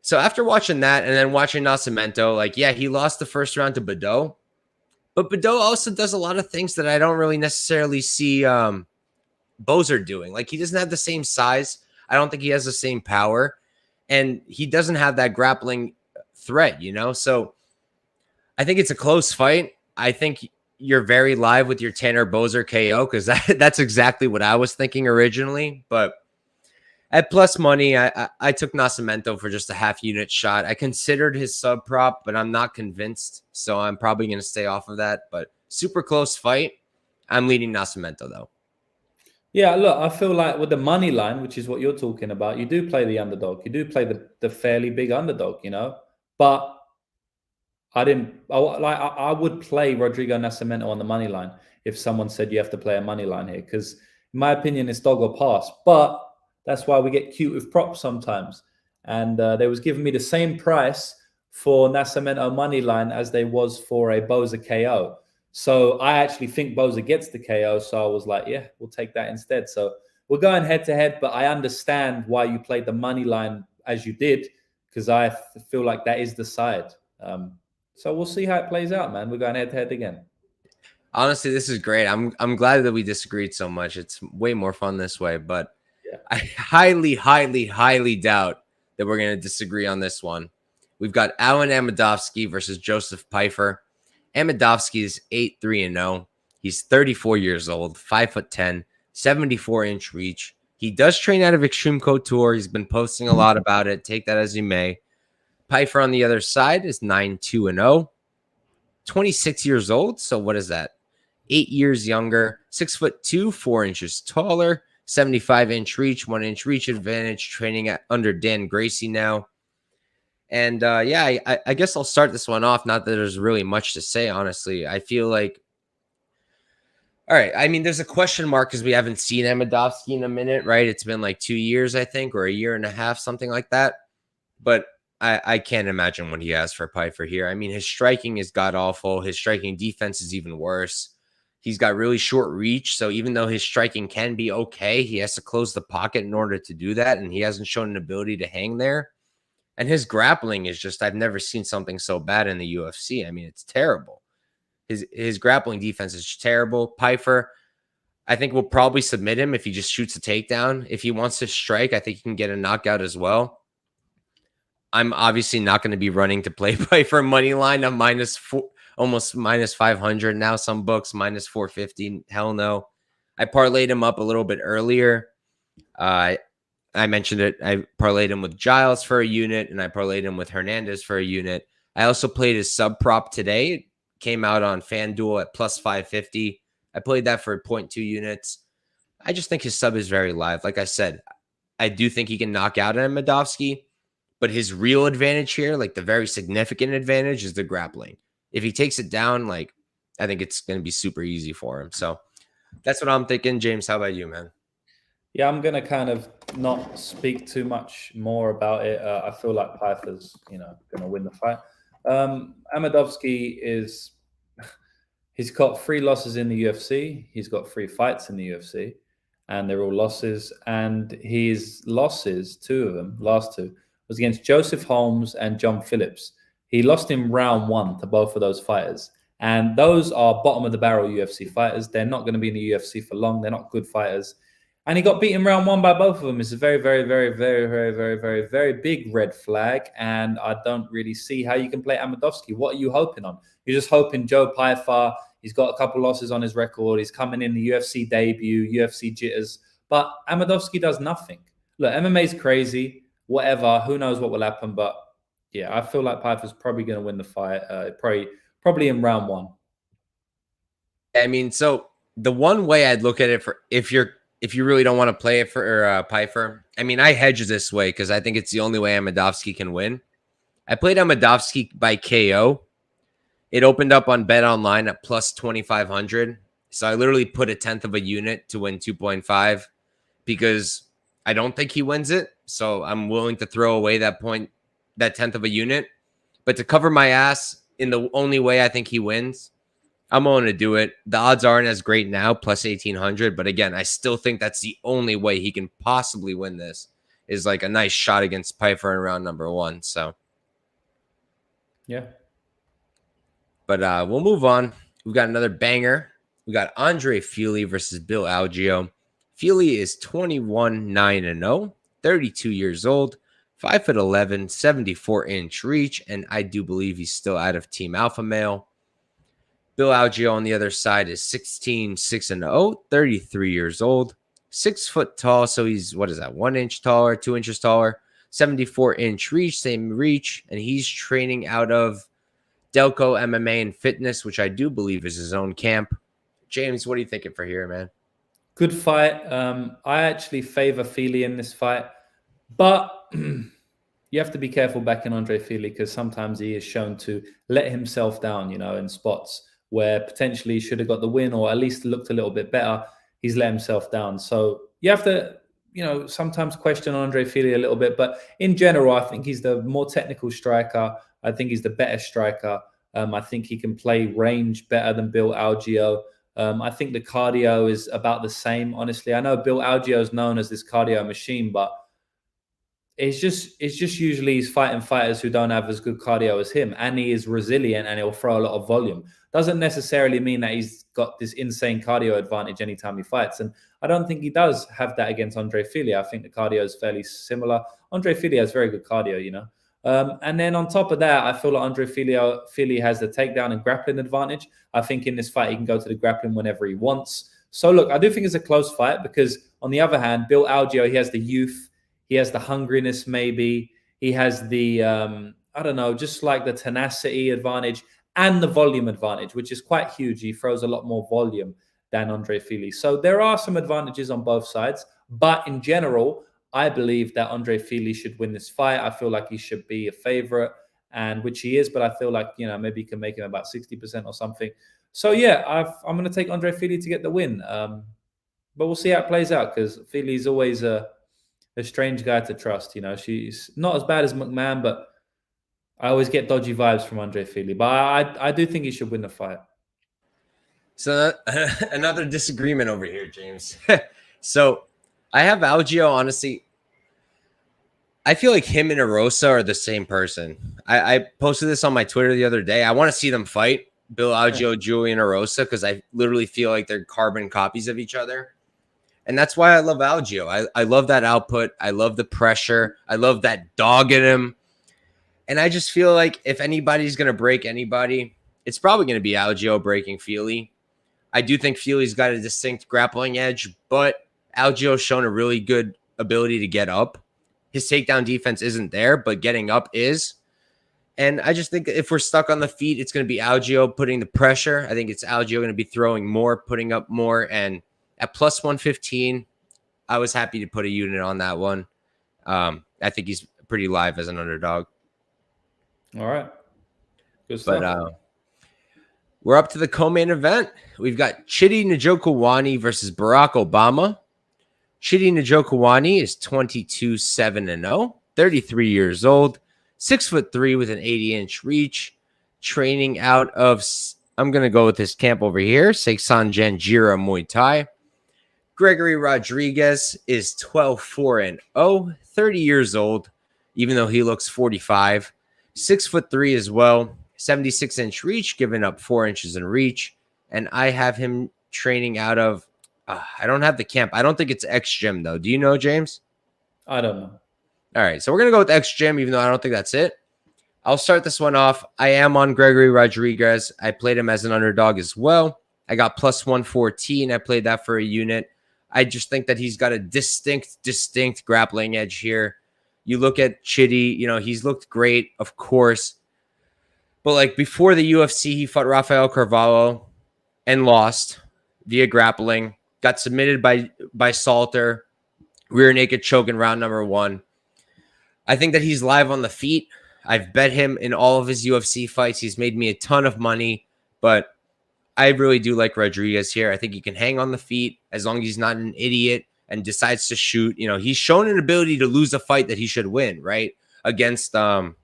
Speaker 1: So after watching that and then watching Nascimento, like, yeah, he lost the first round to Badeau. But Badeau also does a lot of things that I don't really necessarily see Boser doing. Like, he doesn't have the same size. I don't think he has the same power. And he doesn't have that grappling threat, you know? So I think it's a close fight. I think you're very live with your Tanner Boser KO because that's exactly what I was thinking originally. But at plus money, I took Nascimento for just a half unit shot. I considered his sub prop, but I'm not convinced. So I'm probably going to stay off of that. But super close fight. I'm leading Nascimento, though.
Speaker 2: Yeah, look, I feel like with the money line, which is what you're talking about, you do play the underdog. You do play the fairly big underdog, you know. But I would play Rodrigo Nascimento on the money line if someone said you have to play a money line here, because in my opinion, it's dog or pass. But that's why we get cute with props sometimes. And they was giving me the same price for Nascimento money line as they was for a Boser KO. So I actually think Boser gets the KO. So I was like, yeah, we'll take that instead. So we're going head to head, but I understand why you played the money line as you did, because I feel like that is the side. So we'll see how it plays out, man. We're going head to head again.
Speaker 1: Honestly, this is great. I'm glad that we disagreed so much. It's way more fun this way, but yeah. I highly, highly, highly doubt that we're going to disagree on this one. We've got Alan Amedovski versus Joseph Pfeiffer. Amedovski is 8-3-0. He's 34 years old, 5'10", 74-inch reach. He does train out of Extreme Couture. He's been posting a lot about it. Take that as you may. Pfeiffer on the other side is 9-2-0. 26 years old. So what is that? 8 years younger. 6'2", 4 inches taller. 75-inch reach, 1-inch reach advantage, training at under Dan Gracie now. And yeah, I guess I'll start this one off. Not that there's really much to say, honestly. I feel like, all right, I mean, there's a question mark because we haven't seen Amedovski in a minute, right? It's been like 2 years, I think, or a year and a half, something like that. But I can't imagine what he has for Pfeiffer here. I mean, his striking is god-awful. His striking defense is even worse. He's got really short reach, so even though his striking can be okay, he has to close the pocket in order to do that, and he hasn't shown an ability to hang there. And his grappling is just, I've never seen something so bad in the UFC. I mean, it's terrible. His grappling defense is terrible. Pfeiffer, I think, will probably submit him if he just shoots a takedown. If he wants to strike, I think he can get a knockout as well. I'm obviously not going to be running to play Pfeiffer money line. I'm almost minus 500 now. Some books minus 450. Hell no. I parlayed him up a little bit earlier. I mentioned it. I parlayed him with Giles for a unit, and I parlayed him with Hernandez for a unit. I also played his sub prop today. It came out on FanDuel at plus 550. I played that for 0.2 units. I just think his sub is very live. Like I said, I do think he can knock out Amedovski, but his real advantage here, like the very significant advantage, is the grappling. If he takes it down, like, I think it's going to be super easy for him. So that's what I'm thinking. James, how about you, man?
Speaker 2: Yeah, I'm going to kind of not speak too much more about it. I feel like Pfeiffer's, going to win the fight. Amedovski he's got 3 losses in the UFC. He's got 3 fights in the UFC, and they're all losses. And his losses, 2 of them, last 2, was against Joseph Holmes and John Phillips. He lost in round 1 to both of those fighters. And those are bottom of the barrel UFC fighters. They're not going to be in the UFC for long. They're not good fighters. And he got beaten round 1 by both of them. It's a very, very, very, very, very, very, very, very big red flag. And I don't really see how you can play Amedovski. What are you hoping on? You're just hoping Joe Pfeiffer, he's got a couple losses on his record. He's coming in the UFC debut, UFC jitters. But Amedovski does nothing. Look, MMA is crazy. Whatever. Who knows what will happen. But yeah, I feel like Pfeiffer's probably going to win the fight. Probably in round 1.
Speaker 1: I mean, so the one way I'd look at it for if you really don't want to play it for Pfeiffer, I mean, I hedge this way because I think it's the only way Amedovski can win. I played Amedovski by KO. It opened up on Bet Online at plus 2,500. So I literally put a 1/10 of a unit to win 2.5 because I don't think he wins it. So I'm willing to throw away that 1/10 of a unit. But to cover my ass in the only way I think he wins, I'm willing to do it. The odds aren't as great now, plus 1,800. But again, I still think that's the only way he can possibly win this, is like a nice shot against Pfeiffer in round number 1. So,
Speaker 2: yeah. But
Speaker 1: we'll move on. We've got another banger. We got Andre Fili versus Bill Algeo. Fili is 21-9-0, 32 years old, 5'11", 74-inch reach, and I do believe he's still out of Team Alpha Male. Bill Algeo on the other side is 16-6-0, 33 years old, 6 foot tall. So he's, 1 inch taller, 2 inches taller, 74-inch reach, same reach. And he's training out of Delco MMA and Fitness, which I do believe is his own camp. James, what are you thinking for here, man?
Speaker 2: Good fight. I actually favor Fili in this fight, but you have to be careful backing Andre Fili because sometimes he is shown to let himself down, in spots where potentially he should have got the win or at least looked a little bit better. He's let himself down. So you have to, sometimes question Andre Fili a little bit. But in general, I think he's the more technical striker. I think he's the better striker. I think he can play range better than Bill Algeo. I think the cardio is about the same, honestly. I know Bill Algeo is known as this cardio machine, but it's just usually he's fighting fighters who don't have as good cardio as him, and he is resilient and he'll throw a lot of volume. Doesn't necessarily mean that he's got this insane cardio advantage anytime he fights, and I don't think he does have that against Andre Fili. I think the cardio is fairly similar. Andre Fili has very good cardio, and then on top of that, I feel like Andre Fili has the takedown and grappling advantage. I think in this fight he can go to the grappling whenever he wants. So look, I do think it's a close fight because on the other hand, Bill Algeo, he has the youth. He has the hungriness, maybe. He has the, just like the tenacity advantage and the volume advantage, which is quite huge. He throws a lot more volume than Andre Fili. So there are some advantages on both sides. But in general, I believe that Andre Fili should win this fight. I feel like he should be a favorite, and which he is, but I feel like, maybe you can make him about 60% or something. So yeah, I'm going to take Andre Fili to get the win. But we'll see how it plays out, because Fili's always a strange guy to trust. She's not as bad as McMann, but I always get dodgy vibes from Andre Fili. But I do think he should win the fight.
Speaker 1: So another disagreement over here, James. So I have Algio, honestly. I feel like him and Erosa are the same person. I posted this on my Twitter the other day. I want to see them fight, Bill Algio, Julian Erosa, because I literally feel like they're carbon copies of each other. And that's why I love Algio. I love that output. I love the pressure. I love that dog in him. And I just feel like if anybody's going to break anybody, it's probably going to be Algio breaking Fili. I do think Fili's got a distinct grappling edge, but Algio's shown a really good ability to get up. His takedown defense isn't there, but getting up is. And I just think if we're stuck on the feet, it's going to be Algio putting the pressure. I think it's Algio going to be throwing more, putting up more. And at plus 115, I was happy to put a unit on that one. I think he's pretty live as an underdog.
Speaker 2: All right. Good stuff.
Speaker 1: But we're up to the co-main event. We've got Chidi Njokuani versus Barack Obama. Chidi Njokuani is 22-7-0, 33 years old, 6'3" with an 80-inch reach, training out of, I'm going to go with his camp over here, Seksan Janjira Muay Thai. Gregory Rodriguez is 12-4-0, 30 years old, even though he looks 45, 6'3" as well, 76-inch reach, giving up 4 inches in reach. And I have him training out of, I don't have the camp. I don't think it's X Gym, though. Do you know, James?
Speaker 2: I don't know.
Speaker 1: All right, so we're going to go with X Gym, even though I don't think that's it. I'll start this one off. I am on Gregory Rodriguez. I played him as an underdog as well. I got plus 114. I played that for a unit. I just think that he's got a distinct grappling edge here. You look at Chidi, he's looked great, of course. But like before the UFC, he fought Rafael Carvalho and lost via grappling. Got submitted by Salter, rear naked choke in round number 1. I think that he's live on the feet. I've bet him in all of his UFC fights. He's made me a ton of money, but I really do like Rodriguez here. I think he can hang on the feet as long as he's not an idiot and decides to shoot. He's shown an ability to lose a fight that he should win, right? Against Petrosian,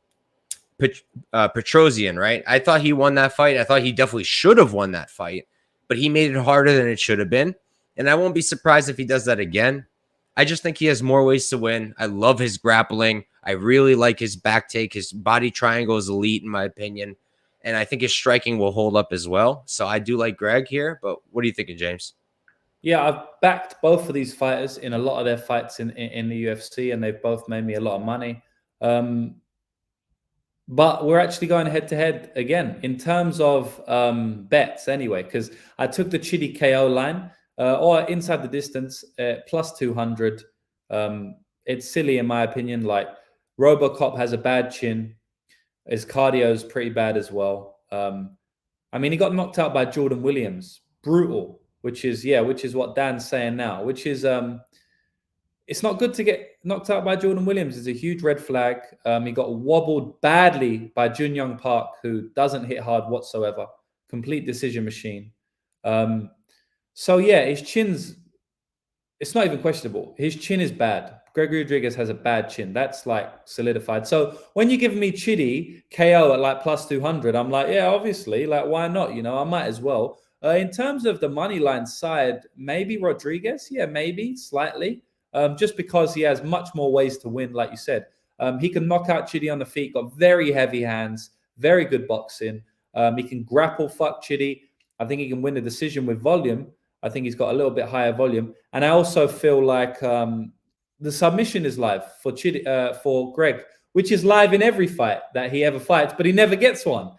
Speaker 1: right? I thought he won that fight. I thought he definitely should have won that fight, but he made it harder than it should have been. And I won't be surprised if he does that again. I just think he has more ways to win. I love his grappling. I really like his back take. His body triangle is elite, in my opinion. And I think his striking will hold up as well. So I do like Greg here. But what are you thinking, James?
Speaker 2: Yeah, I've backed both of these fighters in a lot of their fights in the UFC, and they've both made me a lot of money. But we're actually going head-to-head again in terms of bets anyway, because I took the Chidi KO line. Or inside the distance, plus 200. It's silly in my opinion. Like Robocop has a bad chin. His cardio is pretty bad as well. He got knocked out by Jordan Williams. Brutal, which is what Dan's saying now, which is it's not good to get knocked out by Jordan Williams. It's a huge red flag. He got wobbled badly by Jun Young Park, who doesn't hit hard whatsoever. Complete decision machine. So yeah, his chin's, it's not even questionable. His chin is bad. Gregory Rodriguez has a bad chin. That's like solidified. So when you give me Chidi KO at like plus 200, I'm like, yeah, obviously, like why not? I might as well. In terms of the money line side, maybe Rodriguez. Yeah, maybe slightly. Just because he has much more ways to win, like you said. He can knock out Chidi on the feet, got very heavy hands, very good boxing. He can grapple fuck Chidi. I think he can win the decision with volume. I think he's got a little bit higher volume. And I also feel like the submission is live for for Greg, which is live in every fight that he ever fights, but he never gets one,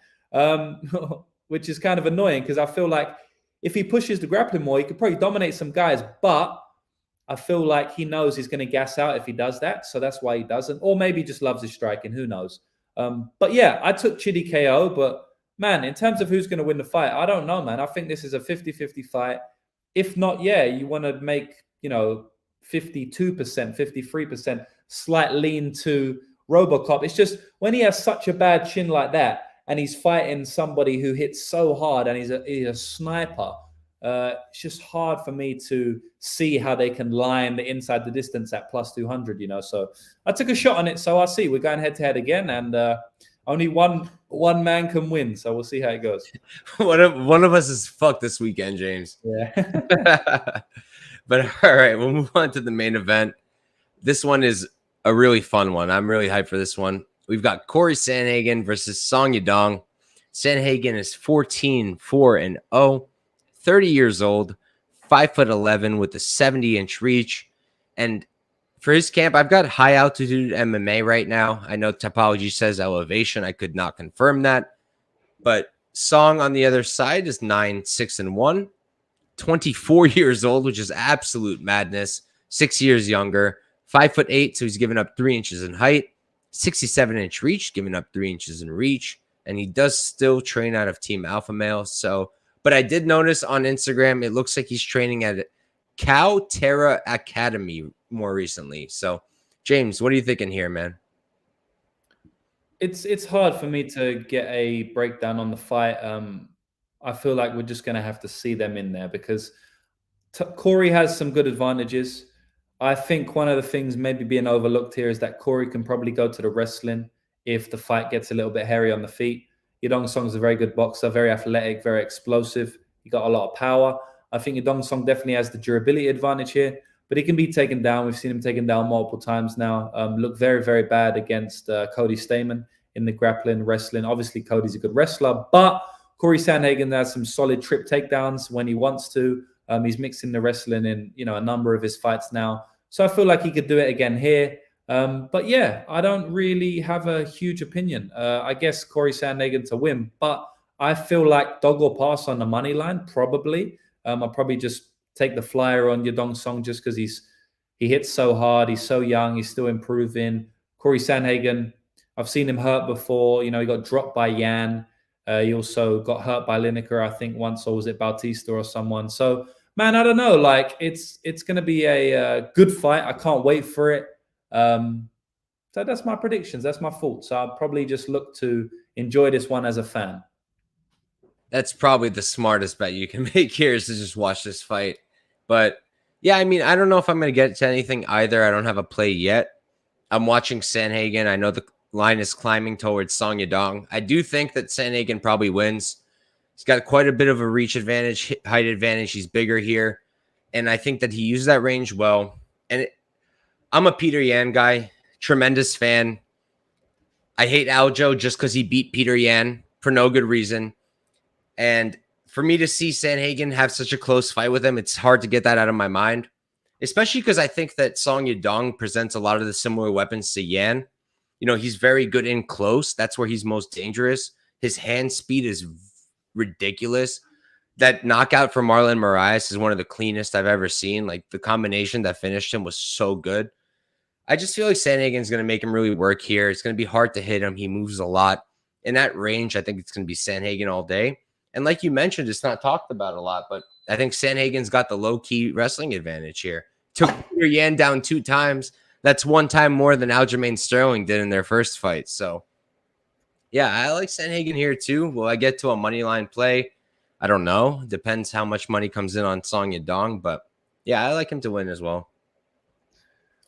Speaker 2: which is kind of annoying because I feel like if he pushes the grappling more, he could probably dominate some guys, but I feel like he knows he's going to gas out if he does that. So that's why he doesn't. Or maybe he just loves his striking. Who knows? But yeah, I took Chidi KO, but man, in terms of who's going to win the fight, I don't know, man. I think this is a 50-50 fight. If not, yeah, you want to make, 52%, 53%, slight lean to Robocop. It's just when he has such a bad chin like that and he's fighting somebody who hits so hard and he's a sniper, it's just hard for me to see how they can line the inside the distance at plus 200, So I took a shot on it. So I'll see. We're going head to head again, and only one man can win. So we'll see how it goes.
Speaker 1: One of us is fucked this weekend, James.
Speaker 2: Yeah.
Speaker 1: But all right, we'll move on to the main event. This one is a really fun one. I'm really hyped for this one. We've got Corey Sandhagen versus Song Yadong. Sandhagen is 14-4-0, 30 years old, 5'11" with a 70-inch reach. And for his camp, I've got high altitude MMA right now. I know Topology says elevation. I could not confirm that. But Song on the other side is 9-6-1, 24 years old, which is absolute madness. 6 years younger, 5'8", so he's given up 3 inches in height, 67-inch reach, giving up 3 inches in reach, and he does still train out of Team Alpha Male. So, but I did notice on Instagram, it looks like he's training at Cow Terra Academy more recently. So, James, what are you thinking here, man?
Speaker 2: It's hard for me to get a breakdown on the fight. I feel like we're just going to have to see them in there because Corey has some good advantages. I think one of the things maybe being overlooked here is that Corey can probably go to the wrestling if the fight gets a little bit hairy on the feet. Yadong Song's a very good boxer, very athletic, very explosive. He got a lot of power. I think Yadong Song definitely has the durability advantage here, but he can be taken down. We've seen him taken down multiple times now. Looked very, very bad against Cody Stamen in the grappling, wrestling. Obviously, Cody's a good wrestler, but Corey Sandhagen has some solid trip takedowns when he wants to. He's mixing the wrestling in, a number of his fights now. So I feel like he could do it again here. But yeah, I don't really have a huge opinion. I guess Corey Sandhagen to win, but I feel like dog or pass on the money line, probably. I'll probably just take the flyer on Yadong Song just because he hits so hard. He's so young. He's still improving. Corey Sandhagen, I've seen him hurt before. He got dropped by Yan. He also got hurt by Lineker, I think, once, or was it Bautista or someone? So, man, I don't know. Like, it's going to be a good fight. I can't wait for it. So that's my predictions. That's my thoughts. So I'll probably just look to enjoy this one as a fan.
Speaker 1: That's probably the smartest bet you can make here is to just watch this fight. But, yeah, I mean, I don't know if I'm going to get to anything either. I don't have a play yet. I'm watching Sandhagen. I know the line is climbing towards Song Yadong. I do think that Sandhagen probably wins. He's got quite a bit of a reach advantage, height advantage. He's bigger here. And I think that he used that range well. And I'm a Peter Yan guy. Tremendous fan. I hate Aljo just because he beat Peter Yan for no good reason. And for me to see Sandhagen have such a close fight with him, it's hard to get that out of my mind. Especially because I think that Song Yadong presents a lot of the similar weapons to Yan. He's very good in close. That's where he's most dangerous. His hand speed is ridiculous. That knockout from Marlon Moraes is one of the cleanest I've ever seen. Like, the combination that finished him was so good. I just feel like Sandhagen's going to make him really work here. It's going to be hard to hit him. He moves a lot. In that range, I think it's going to be Sandhagen all day. And like you mentioned, it's not talked about a lot, but I think Sandhagen's got the low-key wrestling advantage here. Took Peter Yan down 2 times. That's 1 time more than Aljamain Sterling did in their first fight. So, yeah, I like Sandhagen here too. Will I get to a money line play? I don't know. Depends how much money comes in on Song Yadong. But, yeah, I like him to win as well.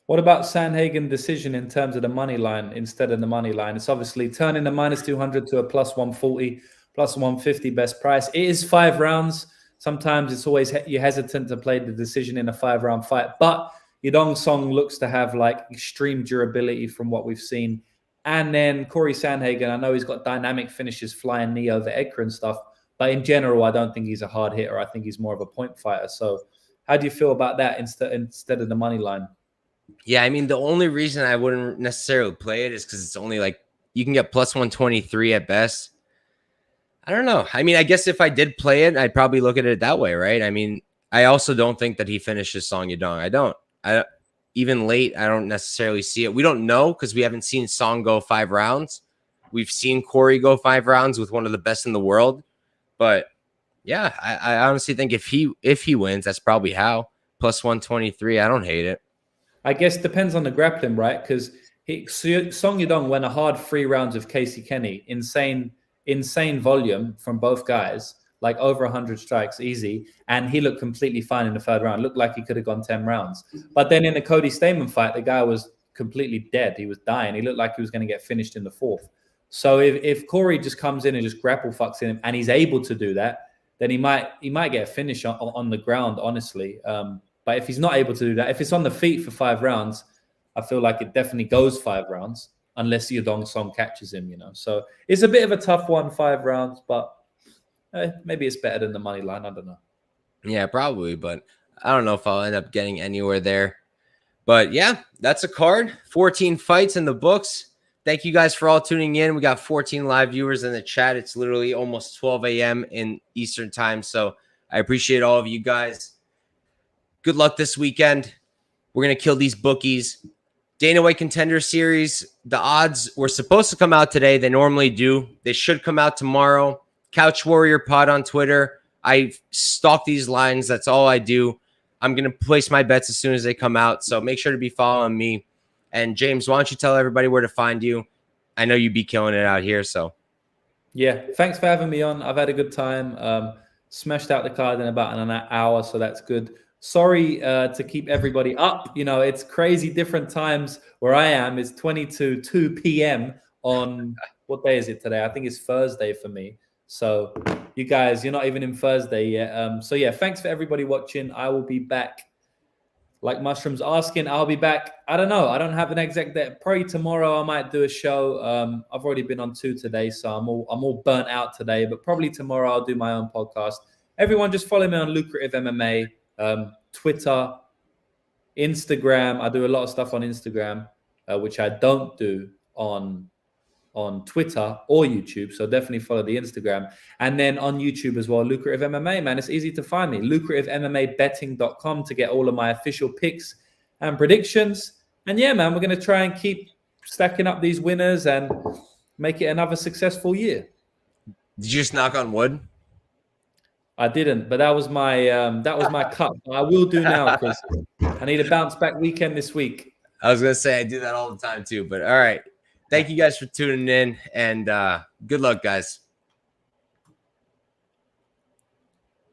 Speaker 2: What about Sandhagen decision in terms of the money line instead of the money line? It's obviously turning the minus 200 to a plus 140, plus 150 best price. It is 5 rounds. Sometimes it's always you're hesitant to play the decision in a 5-round fight. But Yadong Song looks to have like extreme durability from what we've seen. And then Corey Sandhagen, I know he's got dynamic finishes, flying knee over Edgar and stuff. But in general, I don't think he's a hard hitter. I think he's more of a point fighter. So how do you feel about that instead of the money line?
Speaker 1: Yeah, I mean, the only reason I wouldn't necessarily play it is because it's only like you can get plus 123 at best. I don't know. I mean, I guess if I did play it, I'd probably look at it that way, right? I mean, I also don't think that he finishes Song Yadong. I don't. Even late, I don't necessarily see it. We don't know because we haven't seen Song go 5 rounds. We've seen Corey go 5 rounds with one of the best in the world. But yeah, I honestly think if he wins, that's probably how. Plus 123, I don't hate it.
Speaker 2: I guess depends on the grappling, right? Because Song Yudong went a hard 3 rounds of Casey Kenny. Insane volume from both guys, like over 100 strikes, easy. And he looked completely fine in the 3rd round. Looked like he could have gone 10 rounds. But then in the Cody Stamann fight, the guy was completely dead. He was dying. He looked like he was going to get finished in the 4th. So if Corey just comes in and just grapple fucks him, and he's able to do that, then he might get a finish on the ground, honestly. But if he's not able to do that, if it's on the feet for 5 rounds, I feel like it definitely goes 5 rounds unless Yudong Song catches him, So it's a bit of a tough one, 5 rounds, but maybe it's better than the money line. I don't know.
Speaker 1: Yeah, probably, but I don't know if I'll end up getting anywhere there. But yeah, that's a card. 14 fights in the books. Thank you guys for all tuning in. We got 14 live viewers in the chat. It's literally almost 12 a.m. in Eastern time. So I appreciate all of you guys. Good luck this weekend. We're going to kill these bookies. Dana White Contender Series, the odds were supposed to come out today. They normally do. They should come out tomorrow. Couch Warrior Pod on Twitter. I stalk these lines. That's all I do. I'm going to place my bets as soon as they come out. So make sure to be following me. And James, why don't you tell everybody where to find you? I know you be killing it out here. So
Speaker 2: yeah, thanks for having me on. I've had a good time. Smashed out the card in about an hour, so that's good. Sorry to keep everybody up. It's crazy different times where I am. It's 2 p.m. on, what day is it today? I think it's Thursday for me. So you guys, you're not even in Thursday yet. So yeah, thanks for everybody watching. I will be back. Like Mushroom's asking, I'll be back. I don't know. I don't have an exact date. Probably tomorrow I might do a show. I've already been on 2 today, so I'm all burnt out today. But probably tomorrow I'll do my own podcast. Everyone, just follow me on Lucrative MMA, Twitter, Instagram. I do a lot of stuff on Instagram, which I don't do on Twitter or YouTube. So definitely follow the Instagram. And then on YouTube as well, Lucrative MMA, man. It's easy to find me. LucrativeMMABetting.com to get all of my official picks and predictions. And yeah, man, we're going to try and keep stacking up these winners and make it another successful year.
Speaker 1: Did you just knock on wood?
Speaker 2: I didn't, but that was my cup. I will do now because I need a bounce back weekend this week.
Speaker 1: I was going to say I do that all the time too, but all right. Thank you guys for tuning in, and good luck, guys.